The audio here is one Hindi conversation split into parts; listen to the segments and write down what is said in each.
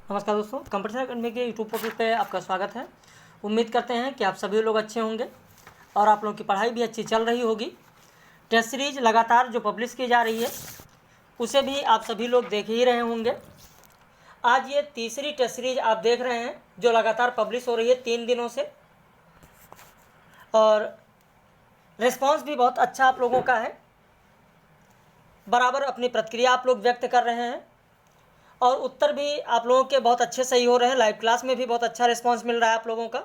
नमस्कार दोस्तों, कंप्यूटर अकेडमी के यूट्यूब पोर्टल पे आपका स्वागत है। उम्मीद करते हैं कि आप सभी लोग अच्छे होंगे और आप लोगों की पढ़ाई भी अच्छी चल रही होगी। टेस्ट सीरीज लगातार जो पब्लिश की जा रही है उसे भी आप सभी लोग देख ही रहे होंगे। आज ये तीसरी टेस्ट सीरीज आप देख रहे हैं जो लगातार पब्लिश हो रही है 3 दिनों से, और रिस्पॉन्स भी बहुत अच्छा आप लोगों का है। बराबर अपनी प्रतिक्रिया आप लोग व्यक्त कर रहे हैं और उत्तर भी आप लोगों के बहुत अच्छे सही हो रहे हैं। लाइव क्लास में भी बहुत अच्छा रिस्पांस मिल रहा है आप लोगों का।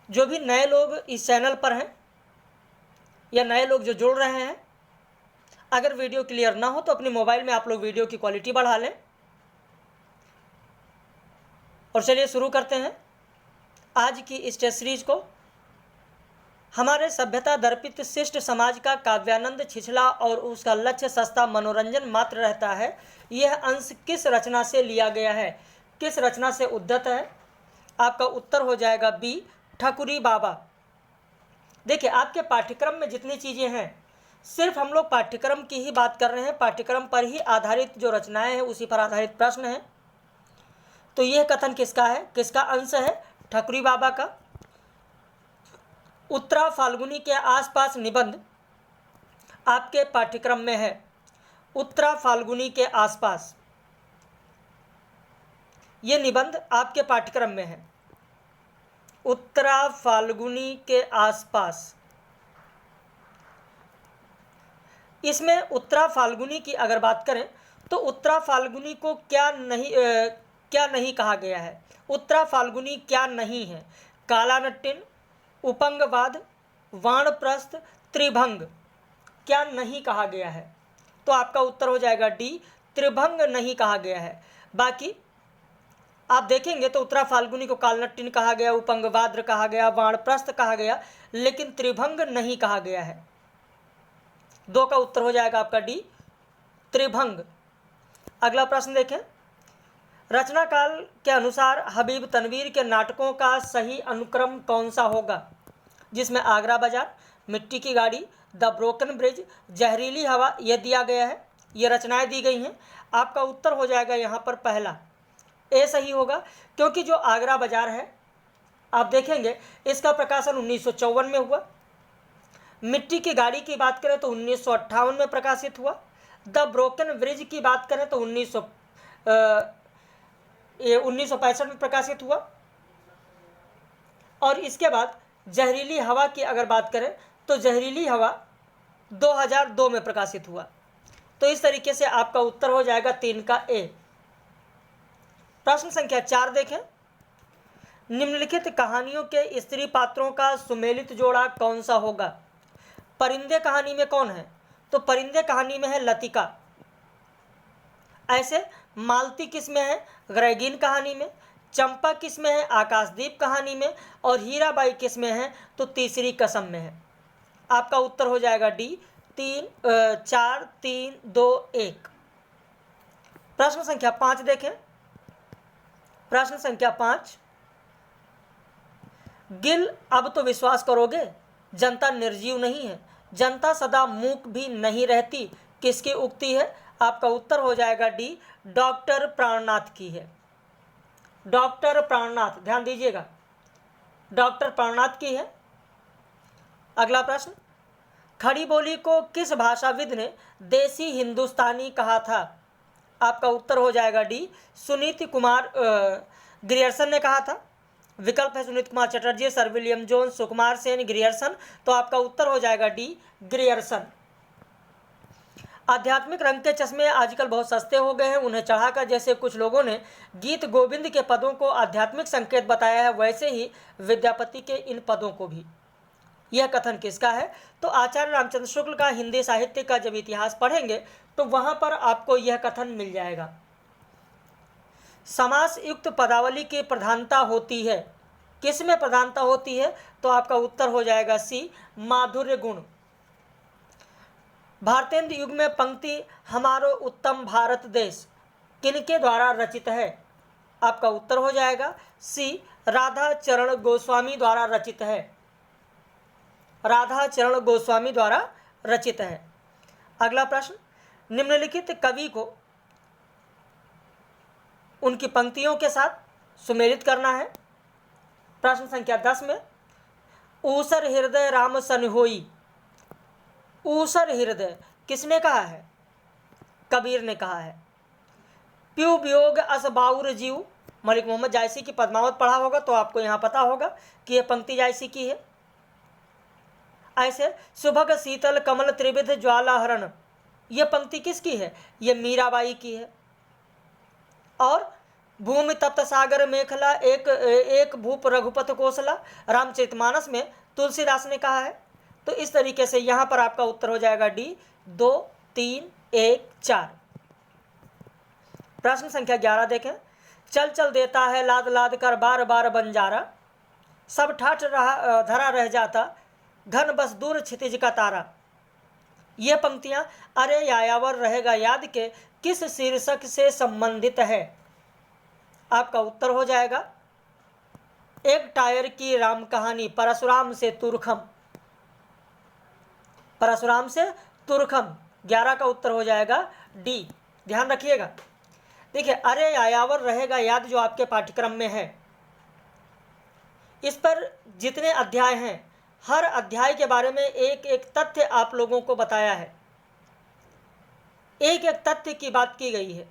जो भी नए लोग इस चैनल पर हैं या नए लोग जो जुड़ रहे हैं, अगर वीडियो क्लियर ना हो तो अपने मोबाइल में आप लोग वीडियो की क्वालिटी बढ़ा लें। और चलिए शुरू करते हैं आज की इस टेस्ट सीरीज को। हमारे सभ्यता दर्पित शिष्ट समाज का काव्यानंद छिछला और उसका लक्ष्य सस्ता मनोरंजन मात्र रहता है। यह अंश किस रचना से लिया गया है, किस रचना से उद्धत है? आपका उत्तर हो जाएगा बी, ठकुरी बाबा। देखिए, आपके पाठ्यक्रम में जितनी चीज़ें हैं सिर्फ हम लोग पाठ्यक्रम की ही बात कर रहे हैं। पाठ्यक्रम पर ही आधारित जो रचनाएं हैं उसी पर आधारित प्रश्न हैं। तो यह कथन किसका है, किसका अंश है? ठकुरी बाबा का। उत्तरा फाल्गुनी के आसपास निबंध आपके पाठ्यक्रम में है। उत्तरा फाल्गुनी के आसपास ये निबंध आपके पाठ्यक्रम में है। उत्तरा फाल्गुनी के आसपास, इसमें उत्तरा फाल्गुनी की अगर बात करें तो उत्तरा फाल्गुनी को क्या नहीं कहा गया है? उत्तरा फाल्गुनी क्या नहीं है? कालानट्टिन, उपंगवाद, वाणप्रस्थ, त्रिभंग क्या नहीं कहा गया है? तो आपका उत्तर हो जाएगा डी, त्रिभंग नहीं कहा गया है। बाकी आप देखेंगे तो उत्तरा फाल्गुनी को कालनट्टिन कहा गया, उपंगवाद्र कहा गया, वाणप्रस्थ कहा गया, लेकिन त्रिभंग नहीं कहा गया है। 2 का उत्तर हो जाएगा आपका डी, त्रिभंग। अगला प्रश्न देखें। रचना काल के अनुसार हबीब तनवीर के नाटकों का सही अनुक्रम कौन सा होगा? जिसमें आगरा बाजार, मिट्टी की गाड़ी, द ब्रोकन ब्रिज, जहरीली हवा यह दिया गया है, ये रचनाएं दी गई हैं। आपका उत्तर हो जाएगा यहाँ पर पहला, ए सही होगा। क्योंकि जो आगरा बाजार है आप देखेंगे इसका प्रकाशन 1954 में हुआ। मिट्टी की गाड़ी की बात करें तो 1958 में प्रकाशित हुआ। द ब्रोकन ब्रिज की बात करें तो 1965 में प्रकाशित हुआ। और इसके बाद जहरीली हवा की अगर बात करें तो जहरीली हवा 2002 में प्रकाशित हुआ। तो इस तरीके से आपका उत्तर हो जाएगा 3 का ए। प्रश्न संख्या 4 देखें। निम्नलिखित कहानियों के स्त्री पात्रों का सुमेलित जोड़ा कौन सा होगा? परिंदे कहानी में कौन है? तो परिंदे कहानी में है लतिका। ऐसे मालती किस में है? ग्रेगिन कहानी में। चंपा किस में है? आकाशदीप कहानी में। और हीराबाई किस में है? तो तीसरी कसम में है। आपका उत्तर हो जाएगा डी, 4 3 2 1। प्रश्न संख्या 5 देखें। प्रश्न संख्या 5, गिल अब तो विश्वास करोगे, जनता निर्जीव नहीं है, जनता सदा मूक भी नहीं रहती, किसकी उक्ति है? आपका उत्तर हो जाएगा डी, डॉक्टर प्राणनाथ की है। डॉक्टर प्राणनाथ, ध्यान दीजिएगा, डॉक्टर प्राणनाथ की है। अगला प्रश्न, खड़ी बोली को किस भाषाविद ने देसी हिंदुस्तानी कहा था? आपका उत्तर हो जाएगा डी, सुनीति कुमार ग्रियर्सन ने कहा था। विकल्प है Sunit Kumar Chatterji, sir William Jones, Sukumar Sen, Grierson. तो आपका उत्तर हो जाएगा डी, ग्रियर्सन। आध्यात्मिक रंग के चश्मे आजकल बहुत सस्ते हो गए हैं, उन्हें चढ़ाकर जैसे कुछ लोगों ने गीत गोविंद के पदों को आध्यात्मिक संकेत बताया है, वैसे ही विद्यापति के इन पदों को भी। यह कथन किसका है? तो आचार्य रामचंद्र शुक्ल का हिंदी साहित्य का जब इतिहास पढ़ेंगे तो वहाँ पर आपको यह कथन मिल जाएगा। समास युक्त पदावली की प्रधानता होती है, किस में प्रधानता होती है? तो आपका उत्तर हो जाएगा सी, माधुर्य गुण। भारतेंद्र युग में पंक्ति हमारो उत्तम भारत देश किनके द्वारा रचित है? आपका उत्तर हो जाएगा सी, राधा चरण गोस्वामी द्वारा रचित है। राधा चरण गोस्वामी द्वारा रचित है। अगला प्रश्न, निम्नलिखित कवि को उनकी पंक्तियों के साथ सुमेलित करना है। प्रश्न संख्या 10 में ऊसर हृदय राम सन होई। ऊसर हृदय किसने कहा है? कबीर ने कहा है। प्यू वियोग अस बाउर जीव, मलिक मोहम्मद जायसी की पद्मावत पढ़ा होगा तो आपको यहाँ पता होगा कि यह पंक्ति जायसी की है। ऐसे सुभग शीतल कमल त्रिविध ज्वाला हरण, यह पंक्ति किसकी है? यह मीराबाई की है। और भूमि तप्त सागर मेखला एक एक भूप रघुपत कोसला, रामचरितमानस में तुलसीदास ने कहा है। तो इस तरीके से यहाँ पर आपका उत्तर हो जाएगा डी 2, 3, 1, 4। प्रश्न संख्या 11 देखें। चल चल देता है लाद लाद कर बार बार बंजारा, सब ठाठ रहा धरा रह जाता, घन बस दूर क्षितिज का तारा। ये पंक्तियां अरे यायावर रहेगा याद के किस शीर्षक से संबंधित है? आपका उत्तर हो जाएगा एक टायर की राम कहानी, परशुराम से तुरखम। परशुराम से तुरखम 11 का उत्तर हो जाएगा डी। ध्यान रखिएगा। देखिए, अरे यायावर रहेगा याद जो आपके पाठ्यक्रम में है, इस पर जितने अध्याय हैं हर अध्याय के बारे में एक एक तथ्य आप लोगों को बताया है, एक एक तथ्य की बात की गई है।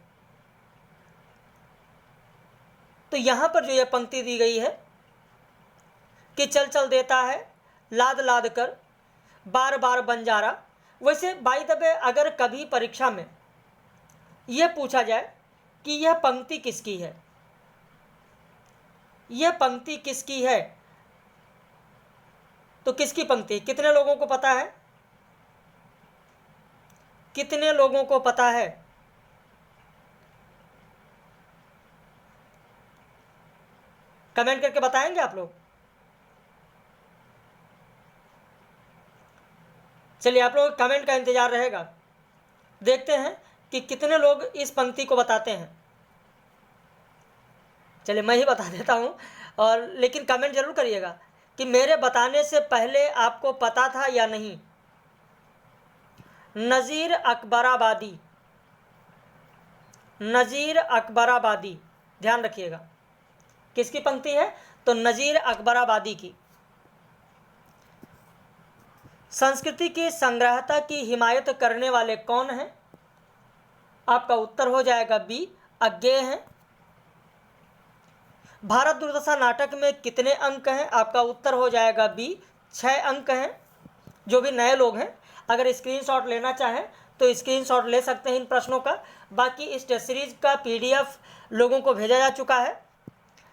तो यहां पर जो यह पंक्ति दी गई है कि चल चल देता है लाद लाद कर बार बार बंजारा, वैसे बाय द वे अगर कभी परीक्षा में यह पूछा जाए कि यह पंक्ति किसकी है, यह पंक्ति किसकी है, तो किसकी पंक्ति? कितने लोगों को पता है? कितने लोगों को पता है? कमेंट करके बताएंगे आप लोग। चलिए, आप लोग कमेंट का इंतजार रहेगा। देखते हैं कि कितने लोग इस पंक्ति को बताते हैं। चलिए, मैं ही बता देता हूं, और लेकिन कमेंट जरूर करिएगा कि मेरे बताने से पहले आपको पता था या नहीं। नज़ीर अकबराबादी, नज़ीर अकबराबादी, ध्यान रखिएगा किसकी पंक्ति है? तो नज़ीर अकबराबादी की। संस्कृति की संग्रहता की हिमायत करने वाले कौन हैं? आपका उत्तर हो जाएगा बी, अज्ञेय हैं। भारत दुर्दशा नाटक में कितने अंक हैं? आपका उत्तर हो जाएगा बी, 6 अंक हैं। जो भी नए लोग हैं अगर स्क्रीनशॉट लेना चाहें तो स्क्रीनशॉट ले सकते हैं इन प्रश्नों का। बाकी इस टेस्ट सीरीज का PDF लोगों को भेजा जा चुका है।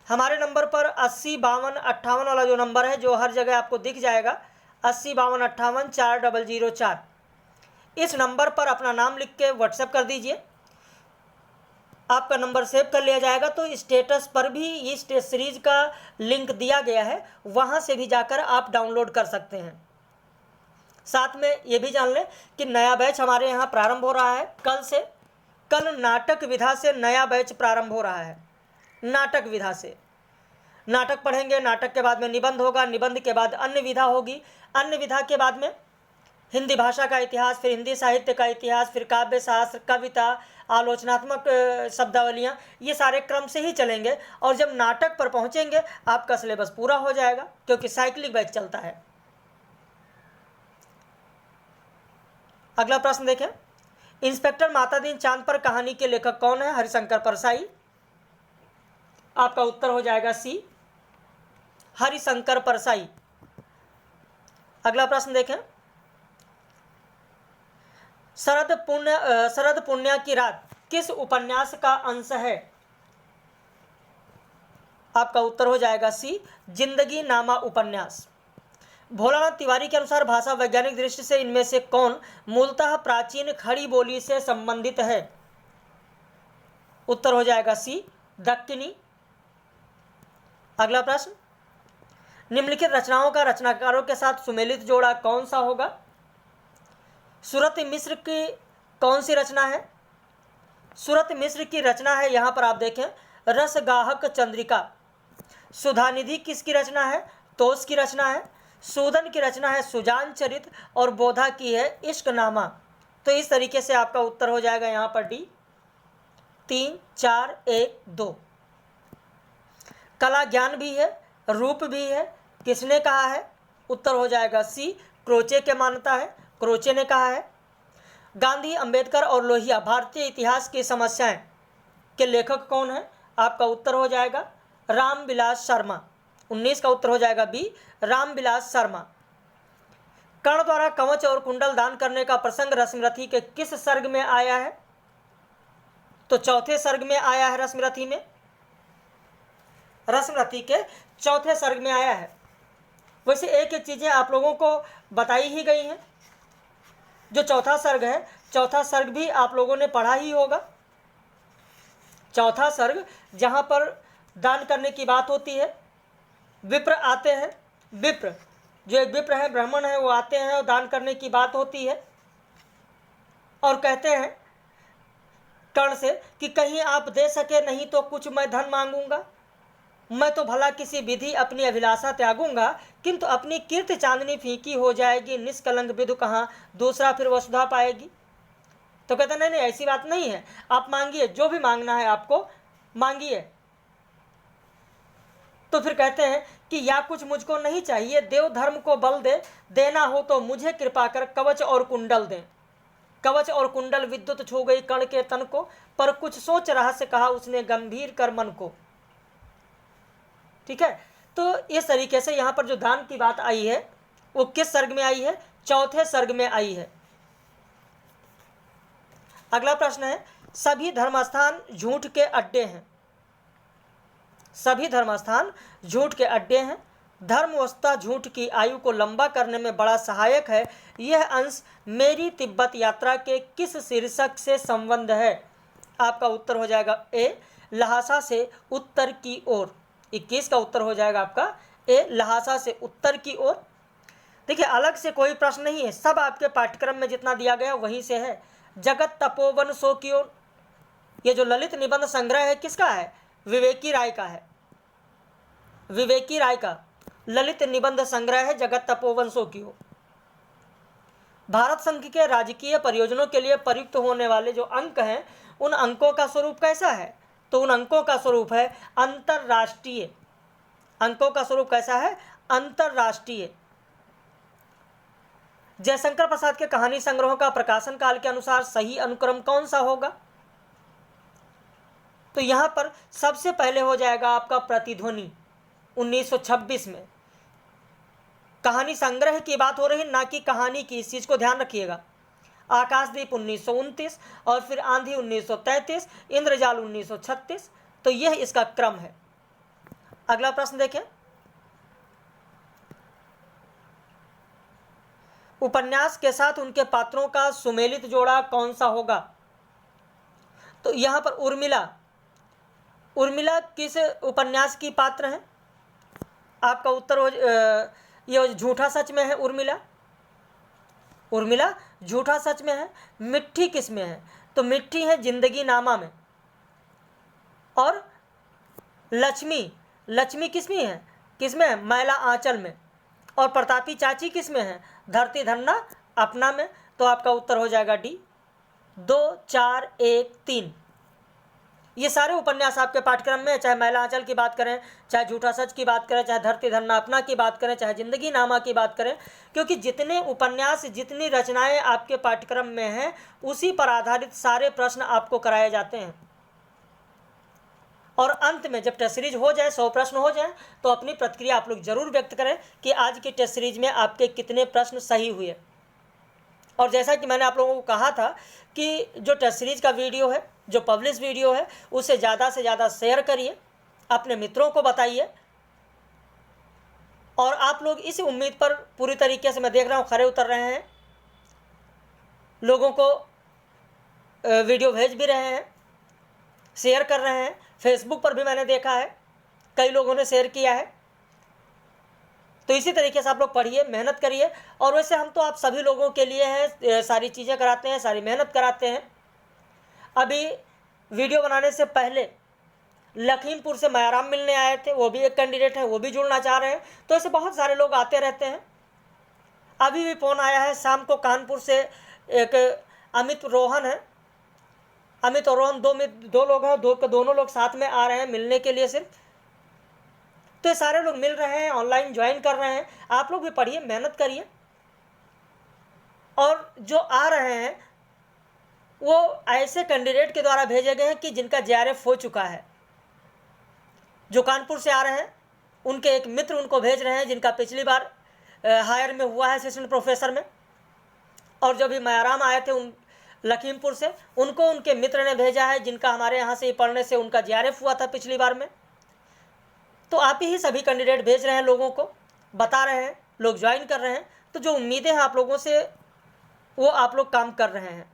हमारे नंबर पर 80 52 58 वाला जो नंबर है, जो हर जगह आपको दिख जाएगा, 80 52 58 4004, इस नंबर पर अपना नाम लिख के व्हाट्सएप कर दीजिए। आपका नंबर सेव कर लिया जाएगा। तो स्टेटस पर भी इस टेस्ट सीरीज का लिंक दिया गया है, वहां से भी जाकर आप डाउनलोड कर सकते हैं। साथ में ये भी जान लें कि नया बैच हमारे यहाँ प्रारंभ हो रहा है कल से। कल नाटक विधा से नया बैच प्रारंभ हो रहा है। नाटक विधा से नाटक पढ़ेंगे, नाटक के बाद में निबंध होगा, निबंध के बाद अन्य विधा होगी, अन्य विधा के बाद में हिंदी भाषा का इतिहास, फिर हिंदी साहित्य का इतिहास, फिर काव्य शास्त्र, कविता, आलोचनात्मक शब्दावलियाँ, ये सारे क्रम से ही चलेंगे। और जब नाटक पर पहुँचेंगे आपका सिलेबस पूरा हो जाएगा, क्योंकि साइक्लिक बैच चलता है। अगला प्रश्न देखें। इंस्पेक्टर मातादीन चांद पर कहानी के लेखक कौन है? हरिशंकर परसाई। आपका उत्तर हो जाएगा सी, हरिशंकर परसाई। अगला प्रश्न देखें। शरद पुण्या की रात किस उपन्यास का अंश है? आपका उत्तर हो जाएगा सी, जिंदगी नामा उपन्यास। भोलानाथ तिवारी के अनुसार भाषा वैज्ञानिक दृष्टि से इनमें से कौन मूलतः प्राचीन खड़ी बोली से संबंधित है? उत्तर हो जाएगा सी, दक्कनी। अगला प्रश्न। निम्नलिखित रचनाओं का रचनाकारों के साथ सुमेलित जोड़ा कौन सा होगा? सूरत मिस्र की कौन सी रचना है? सूरत मिस्र की रचना है, यहाँ पर आप देखें, रसगाहक चंद्रिका। सुधानिधि किसकी रचना है? तोस की रचना है। सूदन की रचना है सुजान चरित, और बोधा की है इश्क नामा। तो इस तरीके से आपका उत्तर हो जाएगा यहाँ पर डी। 3, 4, 1, 2। कला ज्ञान भी है, रूप भी है, किसने कहा है? उत्तर हो जाएगा सी, क्रोचे के मान्यता है, क्रोचे ने कहा है। गांधी, अंबेडकर और लोहिया भारतीय इतिहास की समस्याएं के लेखक कौन है? आपका उत्तर हो जाएगा रामविलास शर्मा। 19 का उत्तर हो जाएगा बी, रामविलास शर्मा। कर्ण द्वारा कवच और कुंडल दान करने का प्रसंग रश्मिरथी के किस सर्ग में आया है? तो चौथे सर्ग में आया है रश्मिरथी में, रश्मिरथी के चौथे सर्ग में आया है। वैसे एक एक चीज़ें आप लोगों को बताई ही गई हैं। जो चौथा सर्ग है, चौथा सर्ग भी आप लोगों ने पढ़ा ही होगा। चौथा सर्ग जहाँ पर दान करने की बात होती है, विप्र आते हैं, विप्र जो एक विप्र है, ब्राह्मण है, वो आते हैं और दान करने की बात होती है और कहते हैं कर्ण से कि कहीं आप दे सके, नहीं तो कुछ मैं धन मांगूंगा। मैं तो भला किसी विधि अपनी अभिलाषा त्यागूंगा, किंतु अपनी कीर्ति चांदनी फीकी हो जाएगी, निष्कलंक विधु कहाँ दूसरा फिर वसुधा पाएगी। तो कहते नहीं नहीं, ऐसी बात नहीं है, आप मांगिए, जो भी मांगना है आपको मांगिए। तो फिर कहते हैं कि या कुछ मुझको नहीं चाहिए, देव धर्म को बल दे, देना हो तो मुझे कृपा कर कवच और कुंडल दें। कवच और कुंडल विद्युत छू गई कर्ण के तन को, पर कुछ सोच रहस्य कहा उसने गंभीर कर मन को। ठीक है, तो इस तरीके से यहाँ पर जो दान की बात आई है वो किस सर्ग में आई है? चौथे सर्ग में आई है। अगला प्रश्न है, सभी धर्मस्थान झूठ के अड्डे हैं। सभी धर्मस्थान झूठ के अड्डे हैं। धर्म वस्तुतः झूठ की आयु को लंबा करने में बड़ा सहायक है। यह अंश मेरी तिब्बत यात्रा के किस शीर्षक से संबंध है? आपका उत्तर हो जाएगा ए, लहासा से उत्तर की ओर। 21 का उत्तर हो जाएगा आपका ए, लहासा से उत्तर की ओर। देखिए, अलग से कोई प्रश्न नहीं है, सब आपके पाठ्यक्रम में जितना दिया गया वहीं से है। जगत तपोवन सो की ओर, ये जो ललित निबंध संग्रह है किसका है? विवेकी राय का है। विवेकी राय का ललित निबंध संग्रह है जगत तपोवन सो की ओर। भारत संघ के राजकीय परियोजनों के लिए प्रयुक्त होने वाले जो अंक हैं, उन अंकों का स्वरूप कैसा है? तो उन अंकों का स्वरूप है अंतरराष्ट्रीय। अंकों का स्वरूप कैसा है? अंतरराष्ट्रीय। जयशंकर प्रसाद के कहानी संग्रहों का प्रकाशन काल के अनुसार सही अनुक्रम कौन सा होगा? तो यहां पर सबसे पहले हो जाएगा आपका प्रतिध्वनि 1926 में। कहानी संग्रह की बात हो रही, ना कि कहानी की, इस चीज को ध्यान रखिएगा। आकाशदीप 1929 और फिर आंधी 1933, इंद्रजाल 1936। तो यह इसका क्रम है। अगला प्रश्न देखें, उपन्यास के साथ उनके पात्रों का सुमेलित जोड़ा कौन सा होगा? तो यहां पर उर्मिला, उर्मिला किस उपन्यास की पात्र है? आपका उत्तर हो ये झूठा सच में है। उर्मिला, उर्मिला झूठा सच में है। मिट्टी किस में है? तो मिट्टी है जिंदगी नामा में। और लक्ष्मी, लक्ष्मी किस में है? किस में है? मैला आंचल में। और प्रतापी चाची किस में है? धरती धन्ना अपना में। तो आपका उत्तर हो जाएगा डी, 2, 4, 1, 3। ये सारे उपन्यास आपके पाठ्यक्रम में, चाहे मैला आंचल की बात करें, चाहे झूठा सच की बात करें, चाहे धरती धन्ना अपना की बात करें, चाहे जिंदगी नामा की बात करें, क्योंकि जितने उपन्यास, जितनी रचनाएं आपके पाठ्यक्रम में हैं, उसी पर आधारित सारे प्रश्न आपको कराए जाते हैं। और अंत में जब टेस्ट सीरीज हो जाए, 100 प्रश्न हो जाए, तो अपनी प्रतिक्रिया आप लोग जरूर व्यक्त करें कि आज की टेस्ट सीरीज में आपके कितने प्रश्न सही हुए। और जैसा कि मैंने आप लोगों को कहा था कि जो टेस्ट सीरीज का वीडियो है, जो पब्लिश वीडियो है, उसे ज़्यादा से ज़्यादा शेयर करिए, अपने मित्रों को बताइए। और आप लोग इस उम्मीद पर पूरी तरीके से, मैं देख रहा हूँ, खरे उतर रहे हैं, लोगों को वीडियो भेज भी रहे हैं, शेयर कर रहे हैं। फेसबुक पर भी मैंने देखा है कई लोगों ने शेयर किया है। तो इसी तरीके से आप लोग पढ़िए, मेहनत करिए। और वैसे हम तो आप सभी लोगों के लिए हैं, सारी चीज़ें कराते हैं, सारी मेहनत कराते हैं। अभी वीडियो बनाने से पहले लखीमपुर से मायाराम मिलने आए थे, वो भी एक कैंडिडेट है, वो भी जुड़ना चाह रहे हैं। तो ऐसे बहुत सारे लोग आते रहते हैं। अभी भी फ़ोन आया है शाम को, कानपुर से एक अमित रोहन है, अमित और रोहन दो लोग हैं, दोनों लोग साथ में आ रहे हैं मिलने के लिए सिर्फ। तो ये सारे लोग मिल रहे हैं, ऑनलाइन ज्वाइन कर रहे हैं। आप लोग भी पढ़िए, मेहनत करिए, और जो आ रहे हैं वो ऐसे कैंडिडेट के द्वारा भेजे गए हैं कि जिनका JRF हो चुका है। जो कानपुर से आ रहे हैं उनके एक मित्र उनको भेज रहे हैं, जिनका पिछली बार हायर में हुआ है असिस्टेंट प्रोफेसर में। और जो भी मायाराम आए थे उन लखीमपुर से, उनको उनके मित्र ने भेजा है, जिनका हमारे यहाँ से पढ़ने से उनका JRF हुआ था पिछली बार में। तो आप ही सभी कैंडिडेट भेज रहे हैं, लोगों को बता रहे हैं, लोग ज्वाइन कर रहे हैं। तो जो उम्मीदें हैं आप लोगों से, वो आप लोग काम कर रहे हैं।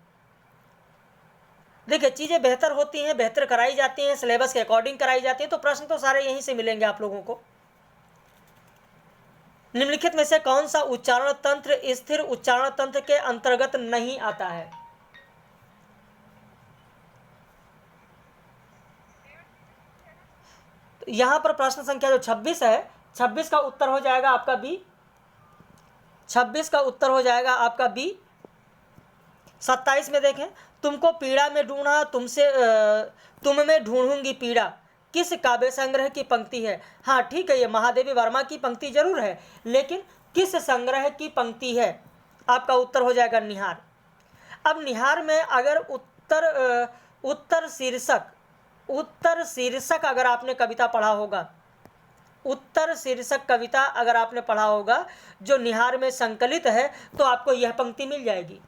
देखिए, चीज़ें बेहतर होती हैं, बेहतर कराई जाती हैं, सिलेबस के अकॉर्डिंग कराई जाती हैं, तो प्रश्न तो सारे यहीं से मिलेंगे आप लोगों को। निम्नलिखित में से कौन सा उच्चारण तंत्र स्थिर उच्चारण तंत्र के अंतर्गत नहीं आता है? तो यहां पर प्रश्न संख्या जो 26 है, 26 का उत्तर हो जाएगा आपका बी। 26 का उत्तर हो जाएगा आपका बी। 27 में देखें, तुमको पीड़ा में ढूंढा, तुम में ढूंढूंगी पीड़ा, किस काव्य संग्रह की पंक्ति है? हाँ ठीक है, ये महादेवी वर्मा की पंक्ति जरूर है, लेकिन किस संग्रह की पंक्ति है? आपका उत्तर हो जाएगा निहार। अब निहार में अगर उत्तर शीर्षक अगर आपने कविता पढ़ा होगा, उत्तर शीर्षक कविता अगर आपने पढ़ा होगा जो निहार में संकलित है, तो आपको यह पंक्ति मिल जाएगी।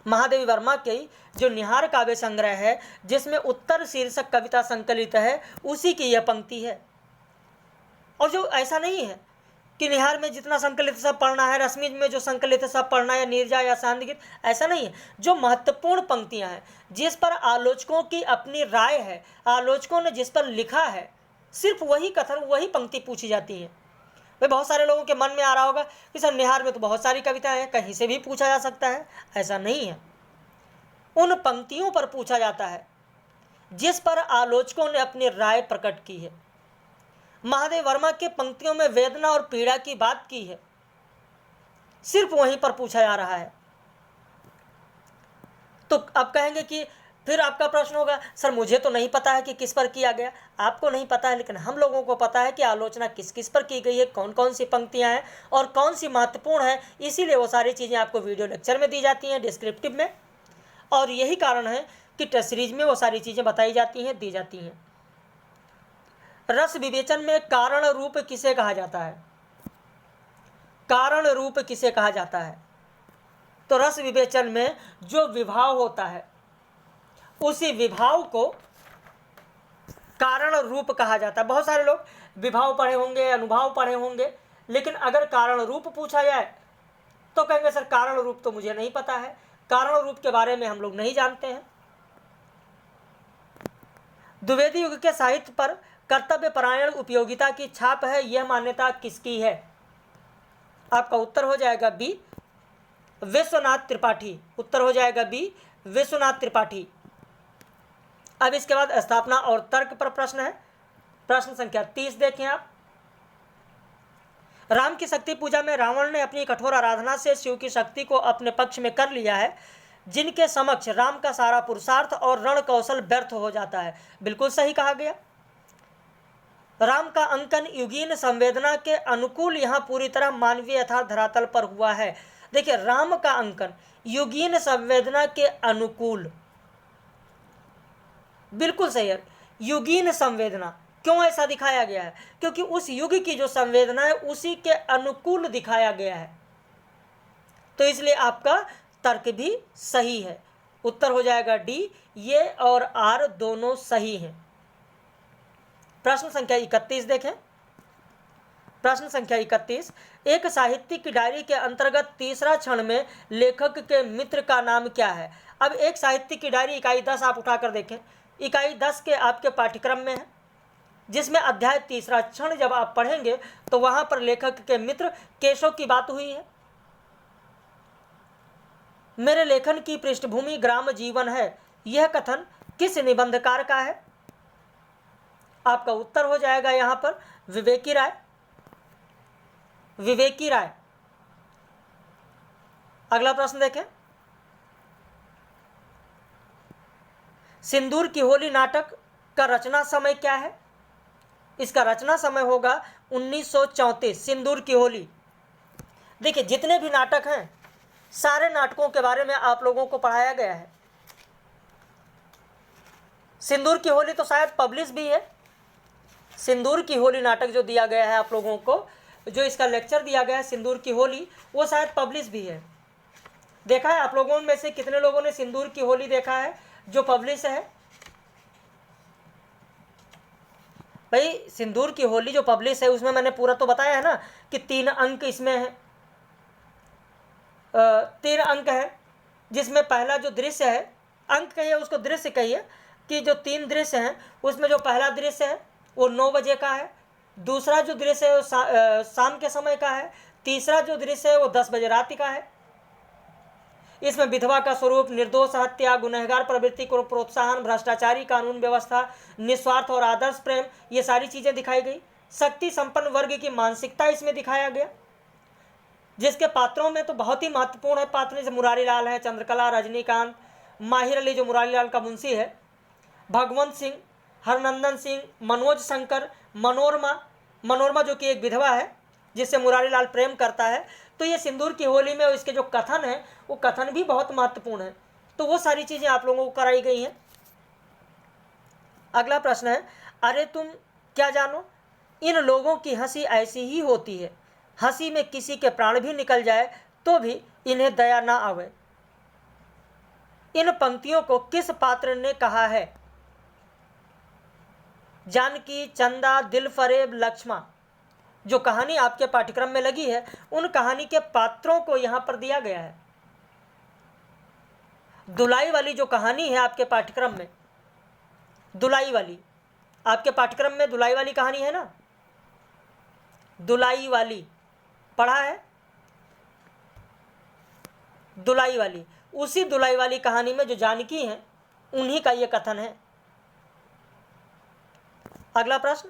महादेवी वर्मा के जो निहार काव्य संग्रह है, जिसमें उत्तर शीर्षक कविता संकलित है, उसी की यह पंक्ति है। और जो ऐसा नहीं है कि निहार में जितना संकलित सब पढ़ना है, रश्मि में जो संकलित है सब पढ़ना है, या नीरजा या शांति गीत, ऐसा नहीं है। जो महत्वपूर्ण पंक्तियां हैं, जिस पर आलोचकों की अपनी राय है, आलोचकों ने जिस पर लिखा है, सिर्फ वही कथन, वही पंक्ति पूछी जाती है। भाई बहुत सारे लोगों के मन में आ रहा होगा कि सर निहार में तो बहुत सारी कविताएं हैं, कहीं से भी पूछा जा सकता है। ऐसा नहीं है, उन पंक्तियों पर पूछा जाता है जिस पर आलोचकों ने अपनी राय प्रकट की है। महादेव वर्मा के पंक्तियों में वेदना और पीड़ा की बात की है, सिर्फ वहीं पर पूछा जा रहा है। तो अब कहेंगे कि फिर आपका प्रश्न होगा, सर मुझे तो नहीं पता है कि किस पर किया गया। आपको नहीं पता है, लेकिन हम लोगों को पता है कि आलोचना किस किस पर की गई है, कौन कौन सी पंक्तियां हैं और कौन सी महत्वपूर्ण है। इसीलिए वो सारी चीज़ें आपको वीडियो लेक्चर में दी जाती हैं, डिस्क्रिप्टिव में, और यही कारण है कि टेस्ट सीरीज में वो सारी चीज़ें बताई जाती हैं, दी जाती हैं। रस विवेचन में कारण रूप किसे कहा जाता है? कारण रूप किसे कहा जाता है? तो रस विवेचन में जो विभाव होता है, उसी विभाव को कारण रूप कहा जाता है। बहुत सारे लोग विभाव पढ़े होंगे, अनुभाव पढ़े होंगे, लेकिन अगर कारण रूप पूछा जाए तो कहेंगे सर कारण रूप तो मुझे नहीं पता है, कारण रूप के बारे में हम लोग नहीं जानते हैं। द्विवेदी युग के साहित्य पर कर्तव्य परायण उपयोगिता की छाप है, यह मान्यता किसकी है? आपका उत्तर हो जाएगा बी, विश्वनाथ त्रिपाठी। उत्तर हो जाएगा बी, विश्वनाथ त्रिपाठी। अब इसके बाद स्थापना और तर्क पर प्रश्न है। प्रश्न संख्या 30 देखें आप। राम की शक्ति पूजा में रावण ने अपनी कठोर आराधना से शिव की शक्ति को अपने पक्ष में कर लिया है, जिनके समक्ष राम का सारा पुरुषार्थ और रण कौशल व्यर्थ हो जाता है। बिल्कुल सही कहा गया। राम का अंकन युगीन संवेदना के अनुकूल यहाँ पूरी तरह मानवीय यथार्थ धरातल पर हुआ है। देखिए, राम का अंकन युगीन संवेदना के अनुकूल, बिल्कुल सही है। युगीन संवेदना, क्यों ऐसा दिखाया गया है? क्योंकि उस युग की जो संवेदना है उसी के अनुकूल दिखाया गया है। तो इसलिए आपका तर्क भी सही है। उत्तर हो जाएगा डी, ये और आर दोनों सही हैं। प्रश्न संख्या 31 देखें। प्रश्न संख्या 31, एक साहित्यिक डायरी के अंतर्गत तीसरा क्षण में लेखक के मित्र का नाम क्या है? अब एक साहित्यिक की डायरी इकाई 10 आप उठाकर देखें, इकाई 10 के आपके पाठ्यक्रम में है, जिसमें अध्याय तीसरा क्षण जब आप पढ़ेंगे तो वहां पर लेखक के मित्र केशव की बात हुई है। मेरे लेखन की पृष्ठभूमि ग्राम जीवन है, यह कथन किस निबंधकार का है? आपका उत्तर हो जाएगा यहां पर विवेकी राय। विवेकी राय। अगला प्रश्न देखें। सिंदूर की होली नाटक का रचना समय क्या है? इसका रचना समय होगा 1934। सिंदूर की होली, देखिए जितने भी नाटक हैं सारे नाटकों के बारे में आप लोगों को पढ़ाया गया है। सिंदूर की होली तो शायद पब्लिश भी है। सिंदूर की होली नाटक जो दिया गया है आप लोगों को, जो इसका लेक्चर दिया गया है सिंदूर की होली, वो शायद पब्लिश भी है। देखा है आप लोगों में से कितने लोगों ने सिंदूर की होली देखा है जो पब्लिश है? भाई सिंदूर की होली जो पब्लिश है उसमें मैंने पूरा तो बताया है ना कि 3 अंक इसमें है, 3 अंक है, जिसमें पहला जो दृश्य है, अंक कहिए उसको, दृश्य कहिए, कि जो 3 दृश्य हैं उसमें जो पहला दृश्य है वो 9 बजे का है, दूसरा जो दृश्य है वो शाम के समय का है, तीसरा जो दृश्य है वो 10 बजे रात का है। इसमें विधवा का स्वरूप, निर्दोष हत्या, गुनहगार प्रवृत्ति को प्रोत्साहन, भ्रष्टाचारी कानून व्यवस्था, निस्वार्थ और आदर्श प्रेम, ये सारी चीज़ें दिखाई गई। शक्ति संपन्न वर्ग की मानसिकता इसमें दिखाया गया, जिसके पात्रों में तो बहुत ही महत्वपूर्ण है पात्र, जैसे मुरारी लाल है, चंद्रकला, रजनीकांत, माहिर अली जो मुरारी लाल का मुंशी है, भगवंत सिंह, हरनंदन सिंह, मनोज शंकर, मनोरमा जो कि एक विधवा है जिससे मुरारी लाल प्रेम करता है। तो ये सिंदूर की होली में इसके जो कथन है वो कथन भी बहुत महत्वपूर्ण है। तो वो सारी चीज़ें आप लोगों को कराई गई हैं। अगला प्रश्न है, अरे तुम क्या जानो, इन लोगों की हंसी ऐसी ही होती है, हंसी में किसी के प्राण भी निकल जाए तो भी इन्हें दया ना आवे। इन पंक्तियों को किस पात्र ने कहा है? जानकी, चंदा, दिलफरेब, लक्ष्मा। जो कहानी आपके पाठ्यक्रम में लगी है उन कहानी के पात्रों को यहां पर दिया गया है। दुलाई वाली जो कहानी है आपके पाठ्यक्रम में, दुलाई वाली, आपके पाठ्यक्रम में दुलाई वाली कहानी है ना, दुलाई वाली पढ़ा है? दुलाई वाली, उसी दुलाई वाली कहानी में जो जानकी है उन्हीं का ये कथन है। अगला प्रश्न,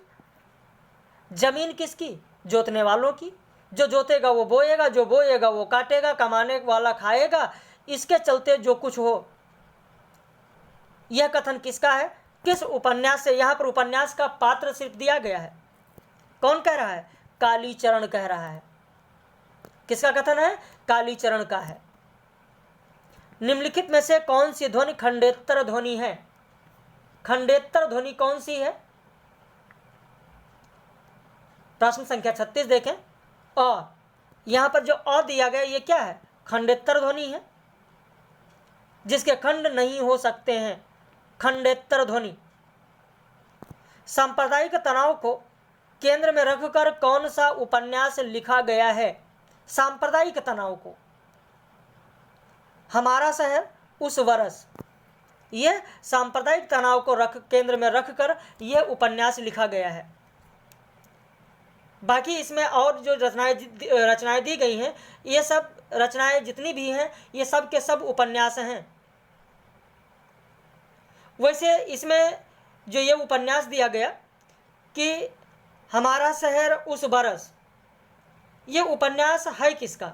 जमीन किसकी? जोतने वालों की। जो जोतेगा वो बोएगा, जो बोएगा वो काटेगा, कमाने वाला खाएगा, इसके चलते जो कुछ हो। यह कथन किसका है? किस उपन्यास से? यहाँ पर उपन्यास का पात्र सिर्फ दिया गया है। कौन कह रहा है? कालीचरण कह रहा है। किसका कथन है? कालीचरण का है। निम्नलिखित में से कौन सी ध्वनि खंडेतर ध्वनि है? खंडेतर ध्वनि कौन सी है? प्रश्न संख्या 36 देखें। और यहां पर जो अ दिया गया ये क्या है? खंडेतर ध्वनि है, जिसके खंड नहीं हो सकते हैं, खंडेतर ध्वनि। सांप्रदायिक तनाव को केंद्र में रखकर कौन सा उपन्यास लिखा गया है? सांप्रदायिक तनाव को, हमारा शहर उस वर्ष, यह सांप्रदायिक तनाव को केंद्र में रखकर यह उपन्यास लिखा गया है। बाकी इसमें और जो रचनाएं दी गई हैं, ये सब रचनाएं जितनी भी हैं ये सब के सब उपन्यास हैं। वैसे इसमें जो ये उपन्यास दिया गया कि हमारा शहर उस बरस, ये उपन्यास है किसका?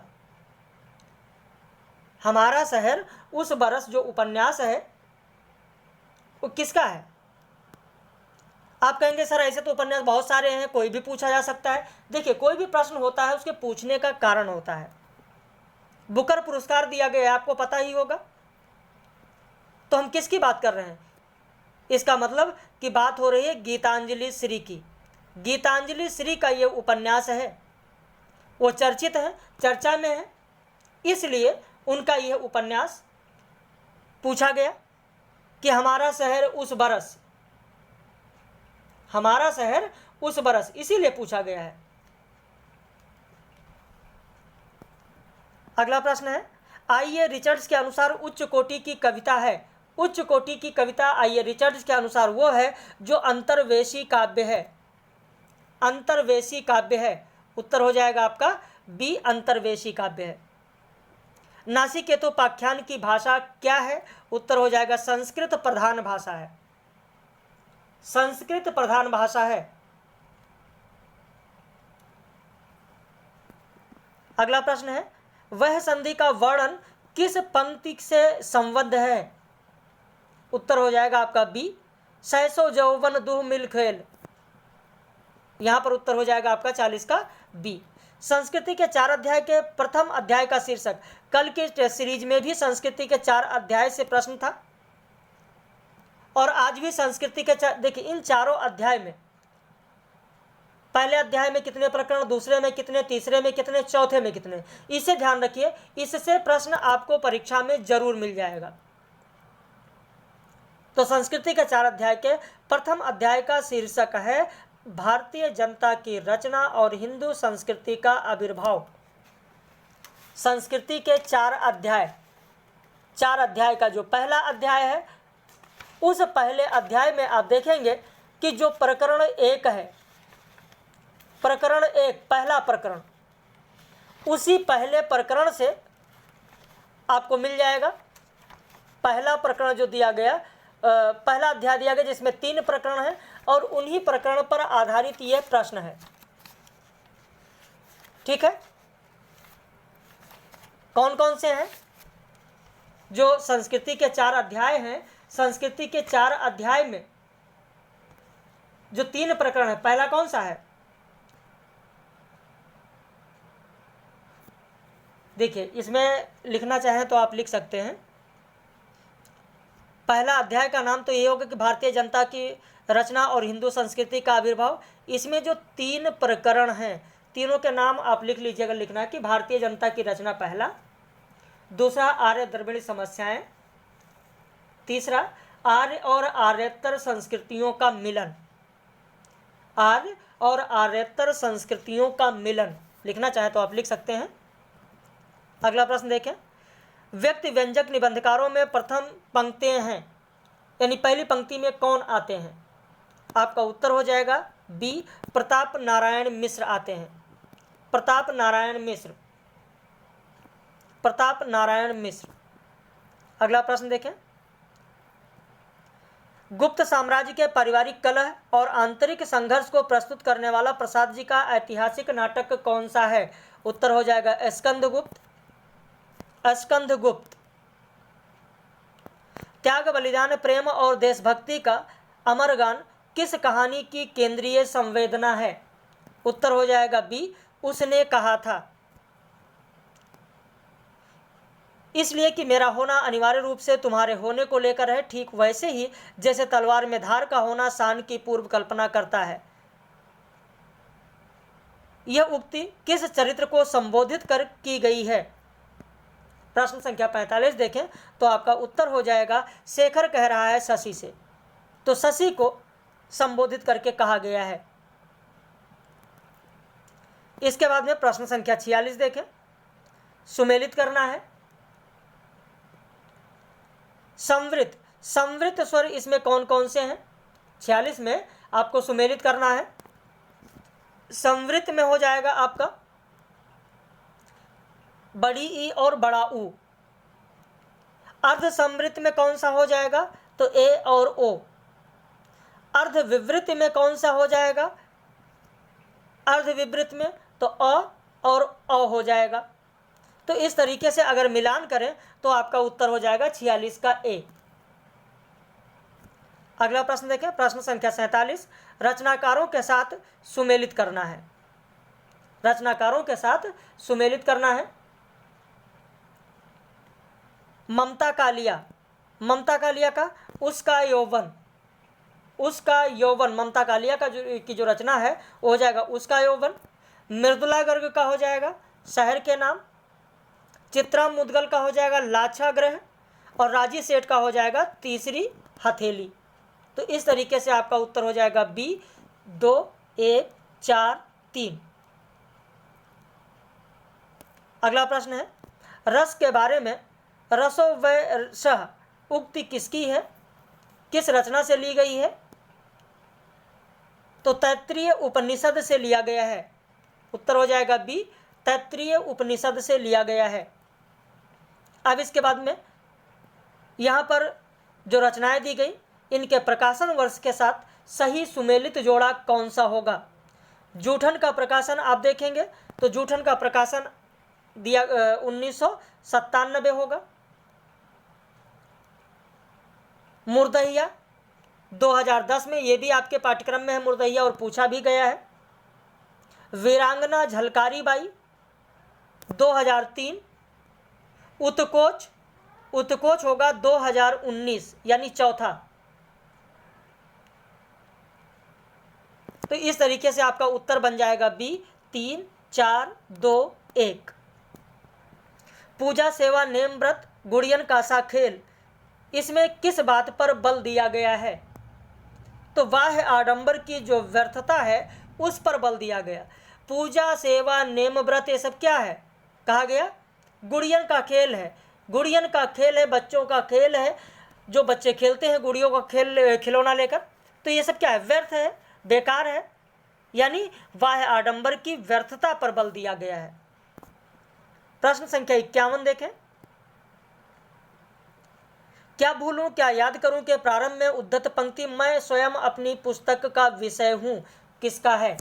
हमारा शहर उस बरस जो उपन्यास है वो किसका है? आप कहेंगे सर ऐसे तो उपन्यास बहुत सारे हैं, कोई भी पूछा जा सकता है। देखिए कोई भी प्रश्न होता है उसके पूछने का कारण होता है। बुकर पुरस्कार दिया गया है, आपको पता ही होगा। तो हम किसकी बात कर रहे हैं? इसका मतलब कि बात हो रही है गीतांजलि श्री की। गीतांजलि श्री का ये उपन्यास है, वो चर्चित है, चर्चा में है, इसलिए उनका यह उपन्यास पूछा गया कि हमारा शहर उस बरस, हमारा शहर उस बरस, इसीलिए पूछा गया है। अगला प्रश्न है, आइए रिचर्ड्स के अनुसार उच्च कोटि की कविता है। उच्च कोटि की कविता आइए रिचर्ड्स के अनुसार वो है जो अंतर्वेशी काव्य है। अंतर्वेशी काव्य है, उत्तर हो जाएगा आपका बी, अंतर्वेशी काव्य है। नासिकेतोपाख्यान की भाषा क्या है? उत्तर हो जाएगा संस्कृत प्रधान भाषा है। संस्कृत प्रधान भाषा है। अगला प्रश्न है, वह संधि का वर्णन किस पंक्ति से संबद्ध है? उत्तर हो जाएगा आपका बी। सहसो जौवन दुह मिल खेल, यहाँ पर उत्तर हो जाएगा आपका 40 का बी। संस्कृति के 4 अध्याय के प्रथम अध्याय का शीर्षक, कल के सीरीज में भी संस्कृति के 4 अध्याय से प्रश्न था और आज भी संस्कृति के देखिए इन चारों अध्याय में पहले अध्याय में कितने प्रकरण, दूसरे में कितने, तीसरे में कितने, चौथे में कितने, इसे ध्यान रखिए, इससे प्रश्न आपको परीक्षा में जरूर मिल जाएगा। तो संस्कृति के 4 अध्याय के प्रथम अध्याय का शीर्षक है भारतीय जनता की रचना और हिंदू संस्कृति का आविर्भाव। संस्कृति के 4 अध्याय का जो पहला अध्याय है, उस पहले अध्याय में आप देखेंगे कि जो प्रकरण 1 है, प्रकरण 1 पहला प्रकरण, उसी पहले प्रकरण से आपको मिल जाएगा। पहला प्रकरण जो दिया गया, पहला अध्याय दिया गया जिसमें 3 प्रकरण हैं और उन्हीं प्रकरण पर आधारित यह प्रश्न है। ठीक है, कौन कौन से हैं? जो संस्कृति के 4 अध्याय हैं, संस्कृति के 4 अध्याय में जो 3 प्रकरण है, पहला कौन सा है? देखिए, इसमें लिखना चाहें तो आप लिख सकते हैं। पहला अध्याय का नाम तो ये होगा कि भारतीय जनता की रचना और हिंदू संस्कृति का आविर्भाव। इसमें जो 3 प्रकरण हैं, तीनों के नाम आप लिख लीजिएगा। लिखना है कि भारतीय जनता की रचना पहला, दूसरा आर्य द्रविड़ समस्याएं, तीसरा आर्य और आर्यतर संस्कृतियों का मिलन, आर्य और आर्यतर संस्कृतियों का मिलन लिखना चाहे तो आप लिख सकते हैं। अगला प्रश्न देखें, व्यक्ति व्यंजक निबंधकारों में प्रथम पंक्तियां हैं, यानी पहली पंक्ति में कौन आते हैं? आपका उत्तर हो जाएगा बी, प्रताप नारायण मिश्र आते हैं। प्रताप नारायण मिश्र, प्रताप नारायण मिश्र। अगला प्रश्न देखें, गुप्त साम्राज्य के पारिवारिक कलह और आंतरिक संघर्ष को प्रस्तुत करने वाला प्रसाद जी का ऐतिहासिक नाटक कौन सा है? उत्तर हो जाएगा स्कंदगुप्त, स्कंदगुप्त। त्याग, बलिदान, प्रेम और देशभक्ति का अमर गान किस कहानी की केंद्रीय संवेदना है? उत्तर हो जाएगा बी, उसने कहा था। इसलिए कि मेरा होना अनिवार्य रूप से तुम्हारे होने को लेकर है, ठीक वैसे ही जैसे तलवार में धार का होना शान की पूर्व कल्पना करता है। यह उक्ति किस चरित्र को संबोधित कर की गई है? प्रश्न संख्या 45 देखें तो आपका उत्तर हो जाएगा शेखर कह रहा है शशि से, तो शशि को संबोधित करके कहा गया है। इसके बाद में प्रश्न संख्या 46 देखें, सुमेलित करना है। संवृत, संवृत स्वर इसमें कौन कौन से हैं? 46 में आपको सुमेलित करना है। संवृत में हो जाएगा आपका बड़ी ई और बड़ा ऊ। अर्ध संवृत में कौन सा हो जाएगा? तो ए और ओ। अर्ध विवृत में कौन सा हो जाएगा? अर्ध विवृत में तो अ और अ हो जाएगा। तो इस तरीके से अगर मिलान करें तो आपका उत्तर हो जाएगा 46 का ए। अगला प्रश्न देखें, प्रश्न संख्या 47, रचनाकारों के साथ सुमेलित करना है। रचनाकारों के साथ सुमेलित करना है। ममता कालिया, ममता कालिया का उसका यौवन, उसका यौवन, ममता कालिया का की जो रचना है वो हो जाएगा उसका यौवन। मृदुला गर्ग का हो जाएगा शहर के नाम। चित्रा मुदगल का हो जाएगा लाछाग्रह और राजी सेठ का हो जाएगा तीसरी हथेली। तो इस तरीके से आपका उत्तर हो जाएगा बी 2 1 4 3। अगला प्रश्न है, रस के बारे में रसो व सह उक्ति किसकी है? किस रचना से ली गई है? तो तैत्तिरीय उपनिषद से लिया गया है। उत्तर हो जाएगा बी, तैत्तिरीय उपनिषद से लिया गया है। अब इसके बाद में यहाँ पर जो रचनाएं दी गई, इनके प्रकाशन वर्ष के साथ सही सुमेलित जोड़ा कौन सा होगा? जूठन का प्रकाशन आप देखेंगे तो जूठन का प्रकाशन दिया 1997 होगा। मुर्दहिया 2010 में, ये भी आपके पाठ्यक्रम में है मुर्दहिया और पूछा भी गया है। वीरांगना झलकारी बाई 2003। उत्कोच, उत्कोच होगा 2019 यानी चौथा। तो इस तरीके से आपका उत्तर बन जाएगा बी 3 4 2 1। पूजा सेवा नेम व्रत गुड़ियन कासा खेल, इसमें किस बात पर बल दिया गया है? तो बाह्य आडंबर की जो व्यर्थता है उस पर बल दिया गया। पूजा सेवा नेम व्रत ये सब क्या है कहा गया? गुड़ियन का खेल है। गुड़ियन का खेल है, बच्चों का खेल है, जो बच्चे खेलते हैं गुड़ियों का खेल खिलौना लेकर। तो ये सब क्या है? व्यर्थ है, बेकार है, यानी बाह्य आडंबर की व्यर्थता पर बल दिया गया है। प्रश्न संख्या 51 देखें। क्या भूलूं क्या याद करूं के प्रारंभ में उद्धत पंक्ति मैं स्वयं अपनी पुस्तक का विषय हूं, किसका है?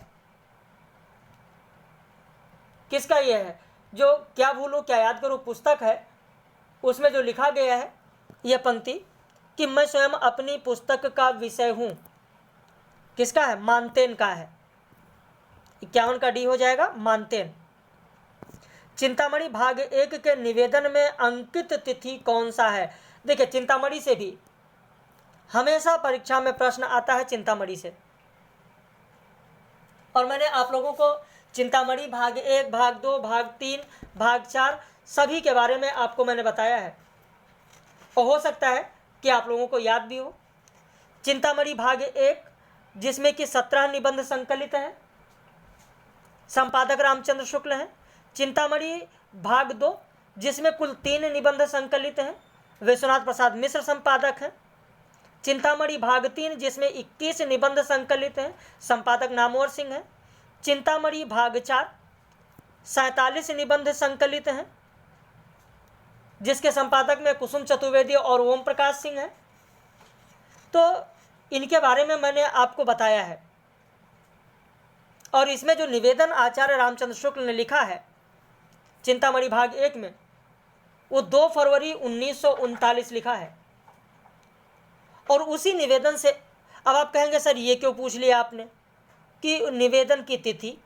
किसका यह है? जो क्या भूलूं क्या याद करूं पुस्तक है, उसमें जो लिखा गया है यह पंक्ति कि मैं स्वयं अपनी पुस्तक का विषय हूं, किसका है? मानतेन का है। 51 का डी हो जाएगा मानतेन। चिंतामणि भाग 1 के निवेदन में अंकित तिथि कौन सा है? देखिए, चिंतामणि से भी हमेशा परीक्षा में प्रश्न आता है, चिंतामणि से। और मैंने आप लोगों को चिंतामणि भाग 1, भाग 2, भाग 3, भाग 4 सभी के बारे में आपको मैंने बताया है, और हो सकता है कि आप लोगों को याद भी हो। चिंतामणि भाग 1 जिसमें कि 17 निबंध संकलित हैं, संपादक रामचंद्र शुक्ल हैं। चिंतामणि भाग 2 जिसमें कुल 3 निबंध संकलित हैं, विश्वनाथ प्रसाद मिश्र संपादक हैं। चिंतामणि भाग 3 जिसमें 21 निबंध संकलित हैं, संपादक नामवर सिंह हैं। चिंतामणि भाग 4 47 निबंध संकलित हैं, जिसके संपादक में कुसुम चतुर्वेदी और ओम प्रकाश सिंह हैं। तो इनके बारे में मैंने आपको बताया है। और इसमें जो निवेदन आचार्य रामचंद्र शुक्ल ने लिखा है चिंतामणि भाग 1 में, वो 2 फरवरी 1939 लिखा है। और उसी निवेदन से, अब आप कहेंगे सर ये क्यों पूछ लिया आपने कि निवेदन की तिथि?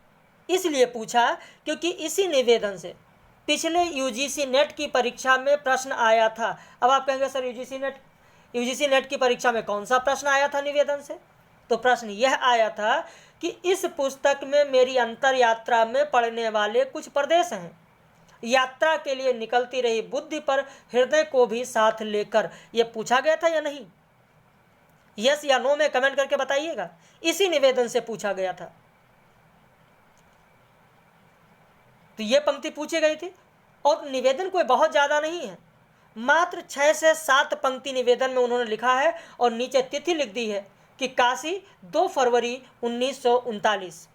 इसलिए पूछा क्योंकि इसी निवेदन से पिछले यूजीसी नेट की परीक्षा में प्रश्न आया था। अब आप कहेंगे सर यूजीसी नेट की परीक्षा में कौन सा प्रश्न आया था निवेदन से? तो प्रश्न यह आया था कि इस पुस्तक में मेरी अंतर यात्रा में पढ़ने वाले कुछ प्रदेश हैं, यात्रा के लिए निकलती रही बुद्धि पर हृदय को भी साथ लेकर। यह पूछा गया था या नहीं? यस या नो में कमेंट करके बताइएगा। इसी निवेदन से पूछा गया था। तो यह पंक्ति पूछी गई थी, और निवेदन कोई बहुत ज़्यादा नहीं है, मात्र 6 से 7 पंक्ति निवेदन में उन्होंने लिखा है, और नीचे तिथि लिख दी है कि काशी 2 फरवरी 1939।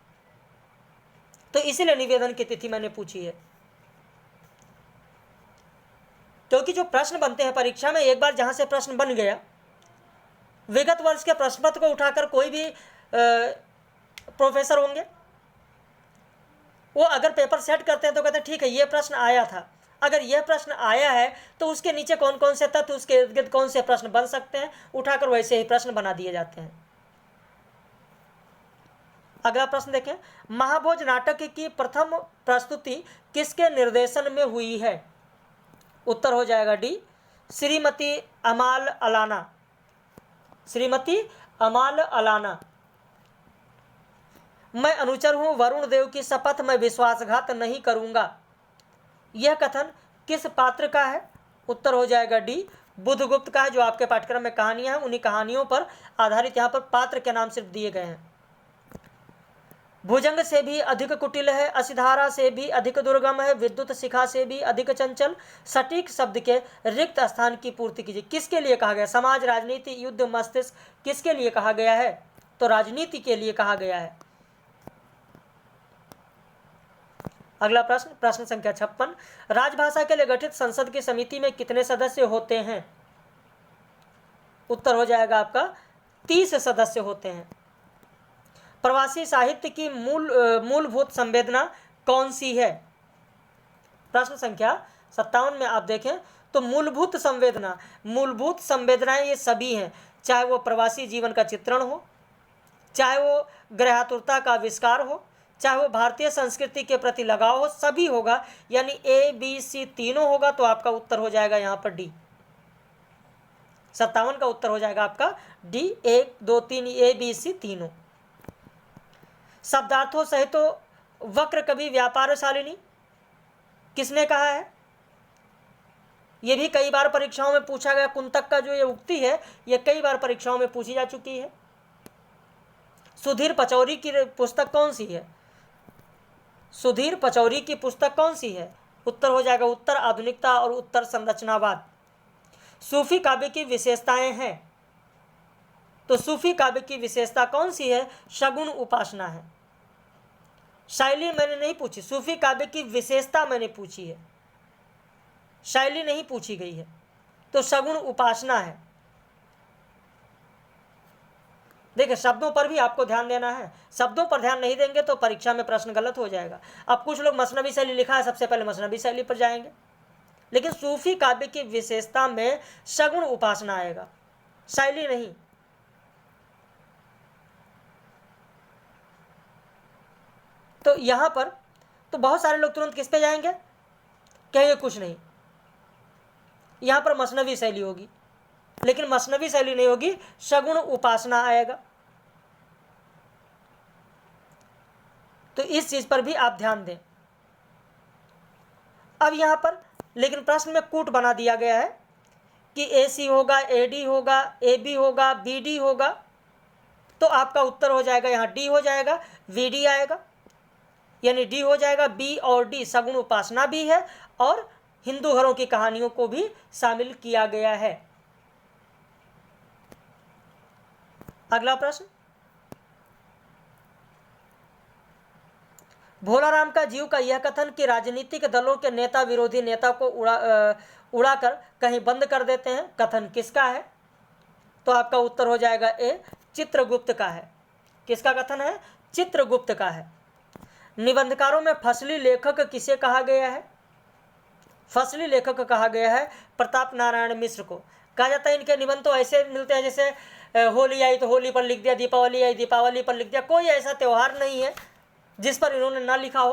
तो इसीलिए निवेदन की तिथि मैंने पूछी है, क्योंकि जो प्रश्न बनते हैं परीक्षा में, एक बार जहां से प्रश्न बन गया, विगत वर्ष के प्रश्न पत्र को उठाकर कोई भी प्रोफेसर होंगे, वो अगर पेपर सेट करते हैं तो कहते हैं ठीक है ये प्रश्न आया था। अगर यह प्रश्न आया है तो उसके नीचे कौन कौन से तथ्य, उसके इर्द गिर्द कौन से प्रश्न बन सकते हैं, उठाकर वैसे ही प्रश्न बना दिए जाते हैं। अगला प्रश्न देखें। महाभोज नाटक की प्रथम प्रस्तुति किसके निर्देशन में हुई है? उत्तर हो जाएगा डी, श्रीमती अमाल अलाना। श्रीमती अमाल अलाना। मैं अनुचर हूं वरुण देव की शपथ, मैं विश्वासघात नहीं करूंगा, यह कथन किस पात्र का है? उत्तर हो जाएगा डी, बुद्धगुप्त का है। जो आपके पाठ्यक्रम में कहानियां हैं, उन्हीं कहानियों पर आधारित यहाँ पर पात्र के नाम सिर्फ दिए गए हैं। भुजंग से भी अधिक कुटिल है, असिधारा से भी अधिक दुर्गम है, विद्युत शिखा से भी अधिक चंचल, सटीक शब्द के रिक्त स्थान की पूर्ति कीजिए। किसके लिए कहा गया? समाज, राजनीति, युद्ध, मस्तिष्क, किसके लिए कहा गया है? तो राजनीति के लिए कहा गया है। अगला प्रश्न, प्रश्न संख्या 56। राजभाषा के लिए गठित संसद की समिति में कितने सदस्य होते हैं? उत्तर हो जाएगा आपका 30 सदस्य होते हैं। प्रवासी साहित्य की मूलभूत संवेदना कौन सी है? प्रश्न संख्या 57 में आप देखें तो मूलभूत संवेदनाएं ये सभी हैं, चाहे वो प्रवासी जीवन का चित्रण हो, चाहे वो ग्रहातुरता का आविष्कार हो, चाहे वो भारतीय संस्कृति के प्रति लगाव हो, सभी होगा। यानी ए बी सी तीनों होगा तो आपका उत्तर हो जाएगा यहाँ पर डी। 57 का उत्तर हो जाएगा आपका डी, 1 2 3 ए बी सी तीनों। शब्दार्थों सहित तो वक्र कवि व्यापारशालिनी किसने कहा है? ये भी कई बार परीक्षाओं में पूछा गया। कुंतक का जो ये उक्ति है ये कई बार परीक्षाओं में पूछी जा चुकी है। सुधीर पचौरी की पुस्तक कौन सी है? सुधीर पचौरी की पुस्तक कौन सी है? उत्तर हो जाएगा उत्तर आधुनिकता और उत्तर संरचनावाद। सूफी काव्य की विशेषताएं हैं, तो सूफी काव्य की विशेषता कौन सी है? शगुन उपासना है। शैली मैंने नहीं पूछी, सूफी काव्य की विशेषता मैंने पूछी है, शैली नहीं पूछी गई है। तो शगुन उपासना है। देखिए शब्दों पर भी आपको ध्यान देना है, शब्दों पर ध्यान नहीं देंगे तो परीक्षा में प्रश्न गलत हो जाएगा। अब कुछ लोग मसनवी शैली लिखा है, सबसे पहले मसनवी शैली पर जाएंगे, लेकिन सूफी काव्य की विशेषता में शगुन उपासना आएगा, शैली नहीं। तो यहां पर तो बहुत सारे लोग तुरंत किस पे जाएंगे? कहेंगे कुछ नहीं, यहां पर मसनवी शैली होगी, लेकिन मसनवी शैली नहीं होगी, शगुन उपासना आएगा। तो इस चीज पर भी आप ध्यान दें। अब यहां पर लेकिन प्रश्न में कूट बना दिया गया है कि AC होगा, AD होगा, AB होगा, BD होगा, तो आपका उत्तर हो जाएगा यहाँ D हो जाएगा, VD आएगा, यानी D हो जाएगा। B और D सगुण उपासना भी है और हिंदू घरों की कहानियों को भी शामिल किया गया है। अगला प्रश्न, भोलाराम का जीव का यह कथन कि राजनीतिक दलों के नेता विरोधी नेता को उड़ाकर कहीं बंद कर देते हैं, कथन किसका है? तो आपका उत्तर हो जाएगा ए, चित्रगुप्त का है। किसका कथन है? चित्रगुप्त का है। निबंधकारों में फसली लेखक किसे कहा गया है? फसली लेखक कहा गया है प्रताप नारायण मिश्र को। कहा जाता है इनके निबंध तो ऐसे मिलते हैं जैसे होली आई तो होली पर लिख दिया, दीपावली आई दीपावली पर लिख दिया, कोई ऐसा त्यौहार नहीं है जिस पर इन्होंने ना लिखा हो,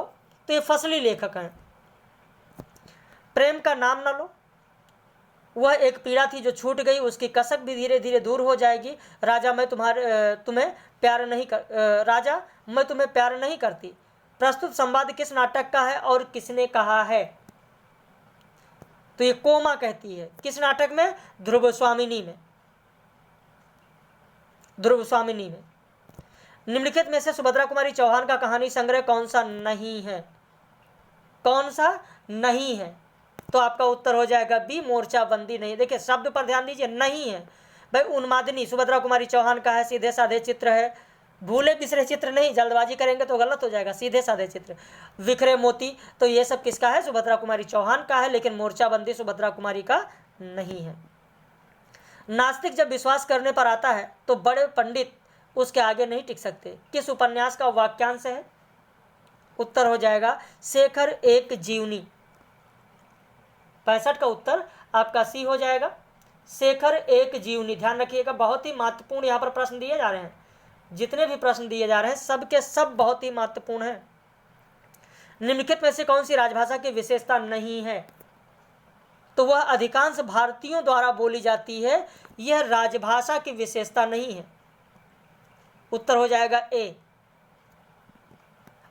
तो ये फसली लेखक हैं। प्रेम का नाम न लो, वह एक पीड़ा थी जो छूट गई, उसकी कसक भी धीरे धीरे दूर हो जाएगी। राजा मैं तुम्हें प्यार नहीं करती। प्रस्तुत संवाद किस नाटक का है और किसने कहा है? तो ये कोमा कहती है। किस नाटक में? ध्रुव स्वामिनी में। निम्नलिखित में से सुभद्रा कुमारी चौहान का कहानी संग्रह कौन सा नहीं है? तो आपका उत्तर हो जाएगा बी, मोर्चाबंदी नहीं। देखिए शब्द पर ध्यान दीजिए, नहीं है भाई। उन्मादिनी सुभद्रा कुमारी चौहान का है, सीधे साधे चित्र है, भूले बिसरे चित्र नहीं, जल्दबाजी करेंगे तो गलत हो जाएगा, सीधे साधे चित्र। विखरे मोती, तो ये सब किसका है? सुभद्रा कुमारी चौहान का है, लेकिन मोर्चाबंदी सुभद्रा कुमारी का नहीं है। नास्तिक जब विश्वास करने पर आता है तो बड़े पंडित उसके आगे नहीं टिक सकते, किस उपन्यास का वाक्यांश है? उत्तर हो जाएगा शेखर एक जीवनी। 65 का उत्तर आपका सी हो जाएगा, शेखर एक जीवनी। ध्यान रखिएगा, बहुत ही महत्वपूर्ण यहाँ पर प्रश्न दिए जा रहे हैं। जितने भी प्रश्न दिए जा रहे हैं सब के सब बहुत ही महत्वपूर्ण हैं। निम्नलिखित में से कौन सी राजभाषा की विशेषता नहीं है? तो वह अधिकांश भारतीयों द्वारा बोली जाती है, यह राजभाषा की विशेषता नहीं है। उत्तर हो जाएगा ए।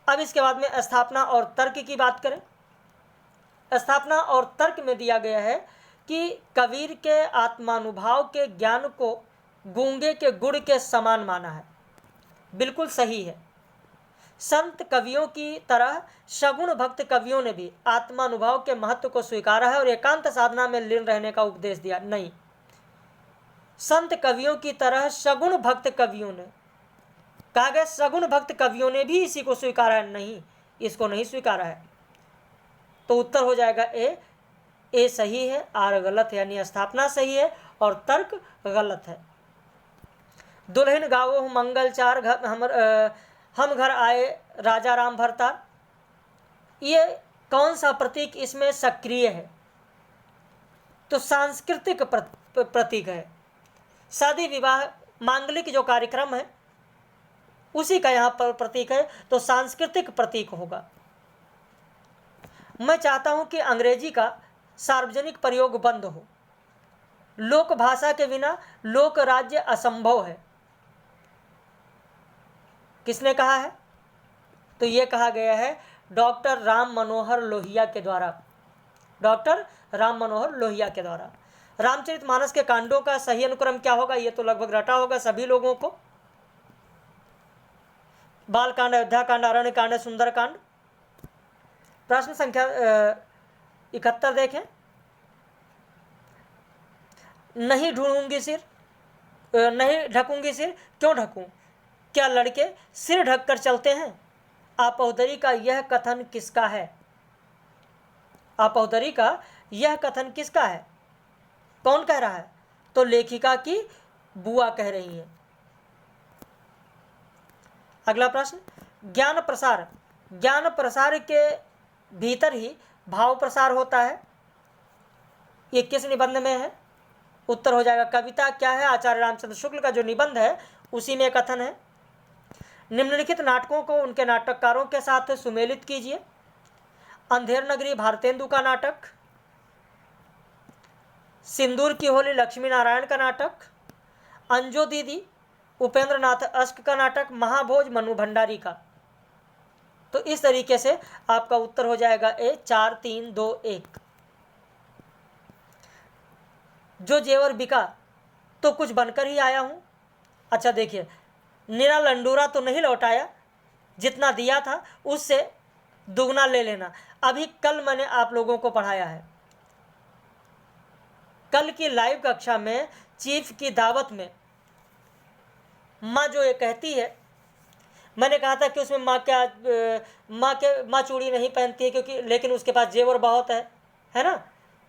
अब इसके बाद में स्थापना और तर्क की बात करें। स्थापना और तर्क में दिया गया है कि कबीर के आत्मानुभाव के ज्ञान को गूंगे के गुड़ के समान माना है। बिल्कुल सही है। संत कवियों की तरह सगुण भक्त कवियों ने भी आत्मानुभाव के महत्व को स्वीकारा है और एकांत साधना में लीन रहने का उपदेश दिया। नहीं, संत कवियों की तरह सगुण भक्त कवियों ने कहा गया, सगुण भक्त कवियों ने भी इसी को स्वीकारा है। नहीं, इसको नहीं स्वीकारा है। तो उत्तर हो जाएगा ए सही है, आर गलत है, यानी स्थापना सही है और तर्क गलत है। दुल्हन गावो मंगल चार हम घर आए राजा राम भरतार, ये कौन सा प्रतीक इसमें सक्रिय है? तो सांस्कृतिक प्रतीक है। शादी विवाह मांगलिक जो कार्यक्रम है उसी का यहाँ पर प्रतीक है, तो सांस्कृतिक प्रतीक होगा। मैं चाहता हूं कि अंग्रेजी का सार्वजनिक प्रयोग बंद हो। लोक भाषा के बिना लोक राज्य असंभव है। किसने कहा है? तो ये कहा गया है डॉक्टर राम मनोहर लोहिया के द्वारा। डॉक्टर राम मनोहर लोहिया के द्वारा। रामचरितमानस के कांडों का सही अनुक्रम क्या होगा? ये तो लगभग रटा होगा सभी लोगों को। बाल कांड, अयोध्या कांड, अरण्य कांड, सुंदर कांड। प्रश्न संख्या 71 देखें। नहीं ढूंढूंगी सिर, नहीं ढकूंगी सिर, क्यों ढकूं? क्या लड़के सिर ढककर चलते हैं? आपहुदरी का यह कथन किसका है? आपहुदरी का यह कथन किसका है? कौन कह रहा है? तो लेखिका की बुआ कह रही है। अगला प्रश्न, ज्ञान प्रसार। ज्ञान प्रसार के भीतर ही भाव प्रसार होता है। ये किस निबंध में है? उत्तर हो जाएगा कविता क्या है? आचार्य रामचंद्र शुक्ल का जो निबंध है उसी में कथन है। निम्नलिखित नाटकों को उनके नाटककारों के साथ सुमेलित कीजिए। अंधेर नगरी भारतेंदु का नाटक, सिंदूर की होली लक्ष्मी नारायण का नाटक, अंजो दीदी उपेंद्र नाथ अश्क का नाटक, महाभोज मनु भंडारी का। तो इस तरीके से आपका उत्तर हो जाएगा ए 4 3 2 1। जो जेवर बिका तो कुछ बनकर ही आया हूं। अच्छा देखिए, निरा लंडूरा तो नहीं लौटाया, जितना दिया था उससे दुगना ले लेना। अभी कल मैंने आप लोगों को पढ़ाया है। कल की लाइव कक्षा में चीफ की दावत में माँ जो ये कहती है, मैंने कहा था कि उसमें माँ चूड़ी नहीं पहनती है क्योंकि, लेकिन उसके पास जेवर बहुत है ना।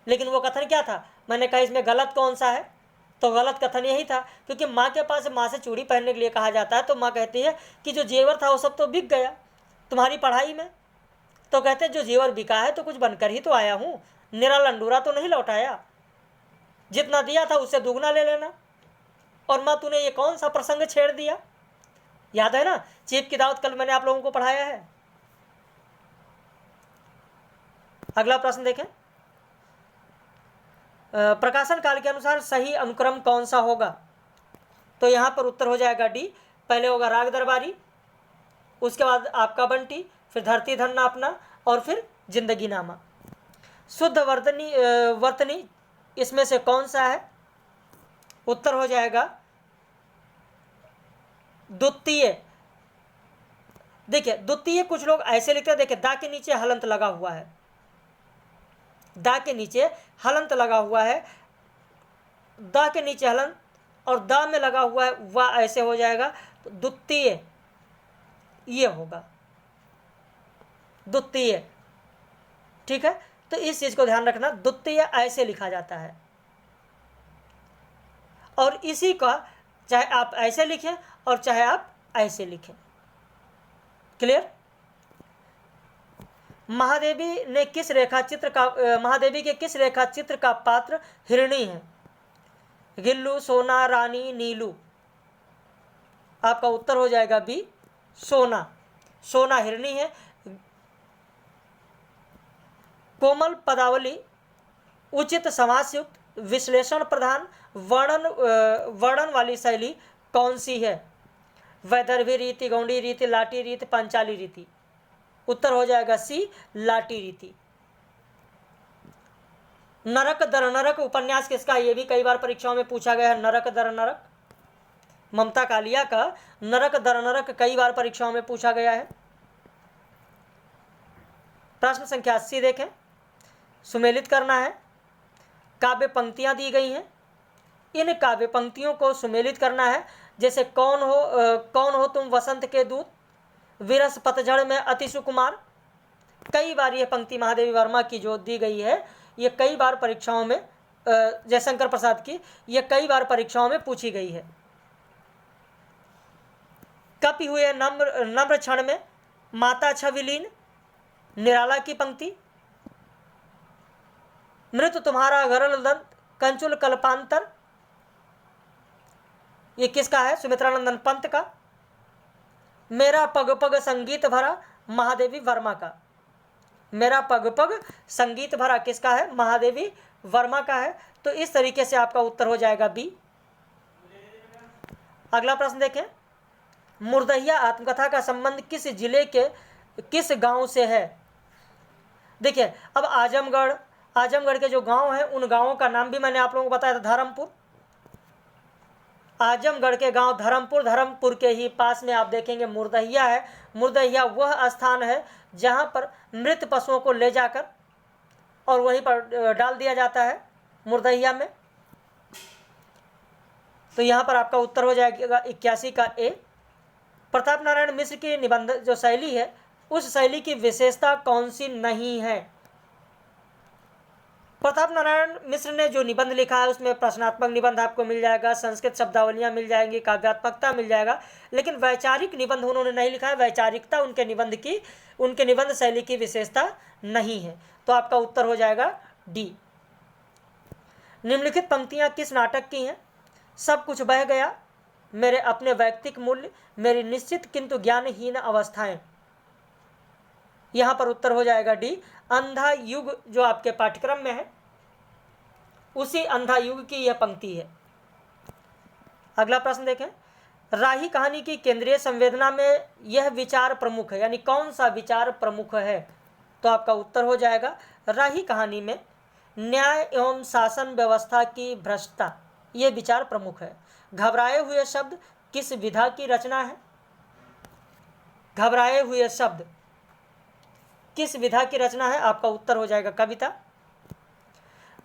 लेकिन वो कथन क्या था? मैंने कहा इसमें गलत कौन सा है? तो गलत कथन यही था क्योंकि माँ के पास माँ से चूड़ी पहनने के लिए कहा जाता है। तो माँ कहती है कि जो जेवर था वो सब तो बिक गया तुम्हारी पढ़ाई में। तो कहते हैं जो जेवर बिका है तो कुछ बनकर ही तो आया हूँ, निरा लंडूरा तो नहीं लौटाया, जितना दिया था उससे दुगना ले लेना। और माँ तूने ये कौन सा प्रसंग छेड़ दिया? याद है ना, चीफ की दावत कल मैंने आप लोगों को पढ़ाया है। अगला प्रश्न देखें, प्रकाशन काल के अनुसार सही अनुक्रम कौन सा होगा? तो यहां पर उत्तर हो जाएगा डी। पहले होगा राग दरबारी, उसके बाद आपका बंटी, फिर धरती धन्ना अपना, और फिर जिंदगी नामा। शुद्ध वर्तनी इसमें से कौन सा है? उत्तर हो जाएगा द्वितीय। देखिए द्वितीय कुछ लोग ऐसे लिखते हैं, देखिए दा के नीचे हलंत लगा हुआ है, दा के नीचे हलंत लगा हुआ है, दा के नीचे हलंत और दा में लगा हुआ है, वह ऐसे हो जाएगा। तो द्वितीय ये होगा, द्वितीय। ठीक है, तो इस चीज को ध्यान रखना, द्वितीय ऐसे लिखा जाता है। और इसी का चाहे आप ऐसे लिखें और चाहे आप ऐसे लिखें। क्लियर? महादेवी ने किस रेखा चित्र का महादेवी के किस रेखा चित्र का पात्र हिरणी है? गिल्लू, सोना, रानी, नीलू। आपका उत्तर हो जाएगा बी, सोना। सोना हिरणी है। कोमल पदावली, उचित समासयुक्त, विश्लेषण प्रधान, वर्णन वाली शैली कौन सी है? वैदर्भी रीति, गौंडी रीति, लाटी रीति, पांचाली रीति। उत्तर हो जाएगा सी, लाटी रीति। नरक दर नरक उपन्यास किसका? ये भी कई बार परीक्षाओं में पूछा गया है। नरक दर नरक, ममता कालिया का नरक दर नरक कई बार परीक्षाओं में पूछा गया है। प्रश्न संख्या 80 देखें, सुमेलित करना है। काव्य पंक्तियां दी गई हैं, इन काव्य पंक्तियों को सुमेलित करना है। जैसे कौन हो तुम वसंत के दूत, विरस पतझड़ में अति सुकुमार। कई बार यह पंक्ति महादेवी वर्मा की जो दी गई है, ये कई बार परीक्षाओं में, जयशंकर प्रसाद की, ये कई बार परीक्षाओं में पूछी गई है। कपि हुए नम्र क्षण में माता छविलीन, निराला की पंक्ति। मृत तुम्हारा गरल दंत कंचुल कल्पांतर, ये किसका है? सुमित्रानंदन पंत का। मेरा पग पग संगीत भरा, महादेवी वर्मा का। मेरा पग पग संगीत भरा किसका है? महादेवी वर्मा का है। तो इस तरीके से आपका उत्तर हो जाएगा बी। अगला प्रश्न देखें, मुर्दहिया आत्मकथा का संबंध किस जिले के किस गांव से है? देखिए, अब आजमगढ़ के जो गांव हैं उन गांवों का नाम भी मैंने आप लोगों को बताया था, धर्मपुर। आजमगढ़ के गांव धर्मपुर के ही पास में आप देखेंगे मुर्दहिया है। मुर्दहिया वह स्थान है जहां पर मृत पशुओं को ले जाकर और वहीं पर डाल दिया जाता है, मुर्दहिया में। तो यहाँ पर आपका उत्तर हो जाएगा 81 का ए। प्रताप नारायण मिश्र की निबंध जो शैली है, उस शैली की विशेषता कौन सी नहीं है? प्रताप नारायण मिश्र ने जो निबंध लिखा है उसमें प्रश्नात्मक निबंध आपको मिल जाएगा, संस्कृत शब्दावलियाँ मिल जाएंगी, काव्यात्मकता मिल जाएगा, लेकिन वैचारिक निबंध उन्होंने नहीं लिखा है। वैचारिकता उनके निबंध शैली की विशेषता नहीं है। तो आपका उत्तर हो जाएगा डी। निम्नलिखित पंक्तियाँ किस नाटक की हैं? सब कुछ बह गया, मेरे अपने वैयक्तिक मूल्य, मेरी निश्चित किंतु ज्ञानहीन अवस्थाएं। यहाँ पर उत्तर हो जाएगा डी। अंधा युग जो आपके पाठ्यक्रम में है, उसी अंधा युग की यह पंक्ति है। अगला प्रश्न देखें, राही कहानी की केंद्रीय संवेदना में यह विचार प्रमुख है, यानी कौन सा विचार प्रमुख है? तो आपका उत्तर हो जाएगा, राही कहानी में न्याय एवं शासन व्यवस्था की भ्रष्टता, ये विचार प्रमुख है। घबराए हुए शब्द किस विधा की रचना है? घबराए हुए शब्द किस विधा की रचना है? आपका उत्तर हो जाएगा कविता।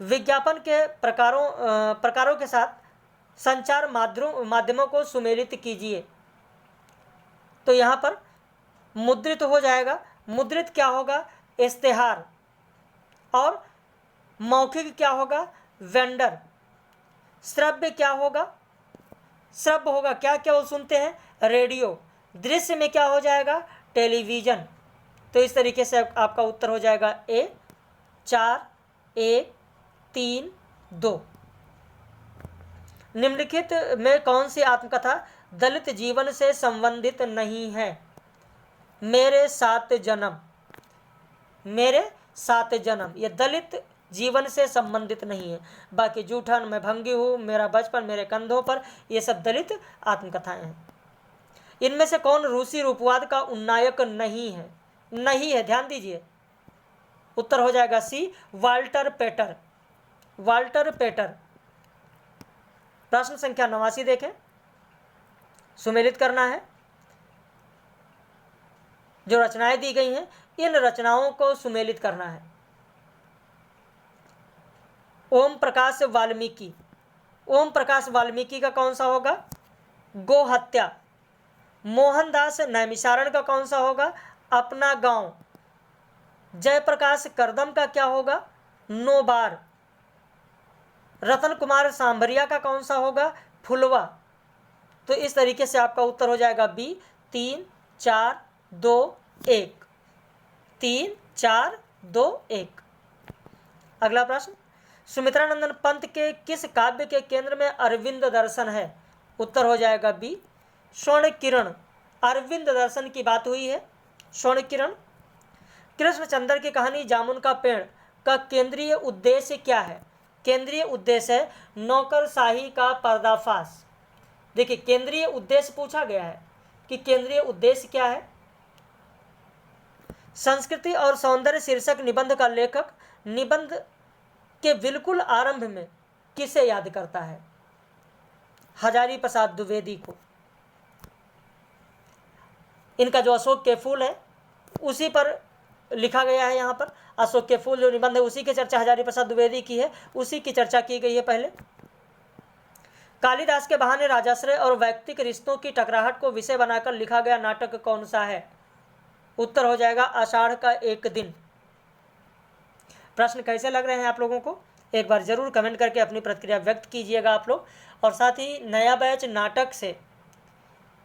विज्ञापन के प्रकारों के साथ संचार माध्यमों को सुमेलित कीजिए। तो यहाँ पर मुद्रित हो जाएगा। मुद्रित क्या होगा? इश्तेहार। और मौखिक क्या होगा? वेंडर। श्रव्य क्या होगा? श्रव्य होगा क्या क्या वो सुनते हैं? रेडियो। दृश्य में क्या हो जाएगा? टेलीविज़न। तो इस तरीके से आपका उत्तर हो जाएगा ए। 4 1 3 2। निम्नलिखित में कौन सी आत्मकथा दलित जीवन से संबंधित नहीं है? मेरे 7 जन्म। मेरे 7 जन्म ये दलित जीवन से संबंधित नहीं है। बाकी जूठन, मैं भंगी हूँ, मेरा बचपन मेरे कंधों पर, ये सब दलित आत्मकथाएं हैं। इनमें से कौन रूसी रूपवाद का उन्नायक नहीं है? नहीं है, ध्यान दीजिए। उत्तर हो जाएगा सी, वाल्टर पेटर। वाल्टर पेटर। प्रश्न संख्या 89 देखें, सुमेलित करना है। जो रचनाएं दी गई हैं, इन रचनाओं को सुमेलित करना है। ओम प्रकाश वाल्मीकि। ओम प्रकाश वाल्मीकि का कौन सा होगा? गो हत्या। मोहनदास नैमिषारण का कौन सा होगा? अपना गांव। जयप्रकाश करदम का क्या होगा? नो बार। रतन कुमार सांभरिया का कौन सा होगा? फुलवा। तो इस तरीके से आपका उत्तर हो जाएगा बी। 3 4 2 1। 3 4 2 1। अगला प्रश्न, सुमित्रानंदन पंत के किस काव्य के केंद्र में अरविंद दर्शन है? उत्तर हो जाएगा बी, स्वर्ण किरण। अरविंद दर्शन की बात हुई है, स्वर्ण किरण। कृष्णचंद्र की कहानी जामुन का पेड़ का केंद्रीय उद्देश्य क्या है? केंद्रीय उद्देश्य है नौकरशाही का पर्दाफाश। देखिए, केंद्रीय उद्देश्य पूछा गया है कि केंद्रीय उद्देश्य क्या है। संस्कृति और सौंदर्य शीर्षक निबंध का लेखक निबंध के बिल्कुल आरंभ में किसे याद करता है? हजारी प्रसाद द्विवेदी को। इनका जो अशोक के फूल है उसी पर लिखा गया है। यहाँ पर अशोक के फूल जो निबंध है उसी की चर्चा हजारी प्रसाद द्विवेदी की है, उसी की चर्चा की गई है पहले। कालिदास के बहाने राजाश्रय और वैयक्तिक रिश्तों की टकराहट को विषय बनाकर लिखा गया नाटक कौन सा है? उत्तर हो जाएगा आषाढ़ का एक दिन। प्रश्न कैसे लग रहे हैं आप लोगों को? एक बार जरूर कमेंट करके अपनी प्रतिक्रिया व्यक्त कीजिएगा आप लोग। और साथ ही नया बैच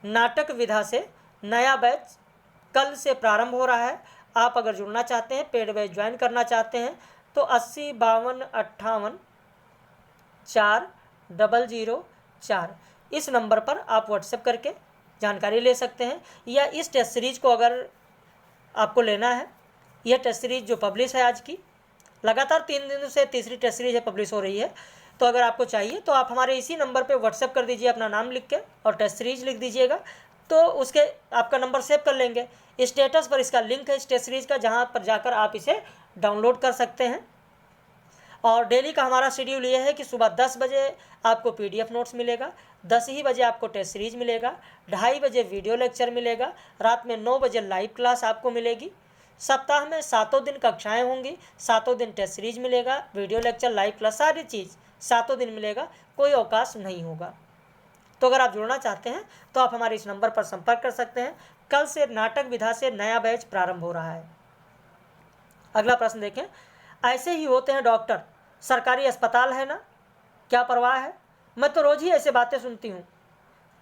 नाटक विधा से नया बैच कल से प्रारंभ हो रहा है। आप अगर जुड़ना चाहते हैं, पेड बैच ज्वाइन करना चाहते हैं तो 80 52 58 4004004। इस नंबर पर आप व्हाट्सएप करके जानकारी ले सकते हैं। या इस टेस्ट सीरीज को अगर आपको लेना है, यह टेस्ट सीरीज जो पब्लिश है आज की, लगातार 3 दिनों से तीसरी टेस्ट सीरीज है पब्लिश हो रही है, तो अगर आपको चाहिए तो आप हमारे इसी नंबर पे व्हाट्सएप कर दीजिए अपना नाम लिख के और टेस्ट सीरीज लिख दीजिएगा, तो उसके आपका नंबर सेव कर लेंगे। स्टेटस पर इसका लिंक है इस टेस्ट सीरीज का, जहाँ पर जाकर आप इसे डाउनलोड कर सकते हैं। और डेली का हमारा शेड्यूल ये है कि सुबह 10 बजे आपको PDF नोट्स मिलेगा, 10 ही बजे आपको टेस्ट सीरीज मिलेगा, 2:30 बजे वीडियो लेक्चर मिलेगा, रात में 9 बजे लाइव क्लास आपको मिलेगी। सप्ताह में 7 दिन कक्षाएं होंगी, 7 दिन टेस्ट सीरीज मिलेगा, वीडियो लेक्चर, लाइव क्लास, सारी चीज़ 7 दिन मिलेगा, कोई अवकाश नहीं होगा। तो अगर आप जुड़ना चाहते हैं तो आप हमारे इस नंबर पर संपर्क कर सकते हैं। कल से नाटक विधा से नया बैच प्रारंभ हो रहा है। अगला प्रश्न देखें, ऐसे ही होते हैं डॉक्टर, सरकारी अस्पताल है ना, क्या परवाह है। मैं तो रोज़ ही ऐसे बातें सुनती हूँ।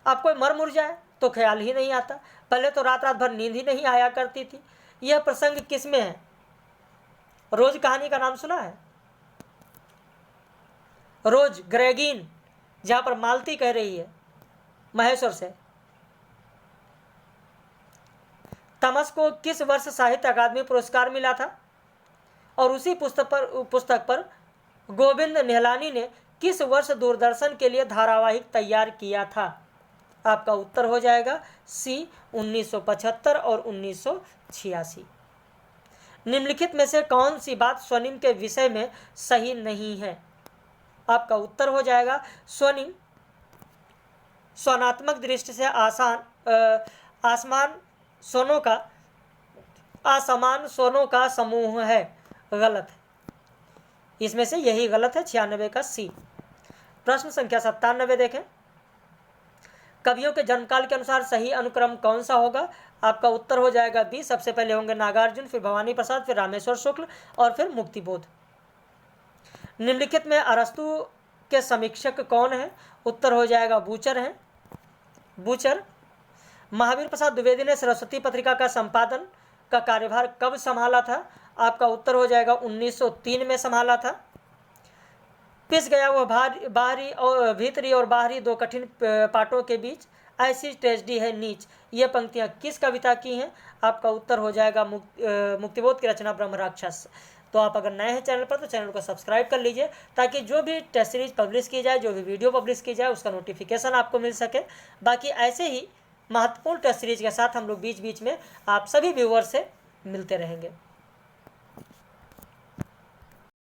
अब कोई मर मुर जाए तो ख्याल ही नहीं आता, पहले तो रात रात भर नींद ही नहीं आया करती थी। यह प्रसंग किस में है? रोज कहानी का नाम सुना है? रोज ग्रेगिन, जहाँ पर मालती कह रही है महेश्वर से। तमस को किस वर्ष साहित्य अकादमी पुरस्कार मिला था? और उसी पुस्तक पर गोविंद निहलानी ने किस वर्ष दूरदर्शन के लिए धारावाहिक तैयार किया था? आपका उत्तर हो जाएगा सी, 1975 और 1986। निम्नलिखित में से कौन सी बात स्वनिम के विषय में सही नहीं है? आपका उत्तर हो जाएगा स्वनिम स्वनात्मक दृष्टि से असमान सोनों का समूह है। गलत है, इसमें से यही गलत है, 96 का सी। प्रश्न संख्या 97 देखें, कवियों के जन्मकाल के अनुसार सही अनुक्रम कौन सा होगा? आपका उत्तर हो जाएगा बी, सबसे पहले होंगे नागार्जुन, फिर भवानी प्रसाद, फिर रामेश्वर शुक्ल और फिर मुक्तिबोध। निम्नलिखित में अरस्तु के समीक्षक कौन है? उत्तर हो जाएगा बूचर हैं, बूचर। महावीर प्रसाद द्विवेदी ने सरस्वती पत्रिका का संपादन का कार्यभार कब संभाला था? आपका उत्तर हो जाएगा 1903 में संभाला था। पिस गया वह बाहरी और भीतरी और बाहरी दो कठिन पाटों के बीच, ऐसी ट्रेजेडी है नीच, ये पंक्तियाँ किस कविता की हैं? आपका उत्तर हो जाएगा मुक्तिबोध की रचना ब्रह्म राक्षस। तो आप अगर नए हैं चैनल पर तो चैनल को सब्सक्राइब कर लीजिए, ताकि जो भी टेस्ट सीरीज पब्लिश की जाए, जो भी वीडियो पब्लिश की जाए, उसका नोटिफिकेशन आपको मिल सके। बाकी ऐसे ही महत्वपूर्ण टेस्ट सीरीज के साथ हम लोग बीच बीच में आप सभी व्यूअर्स से मिलते रहेंगे।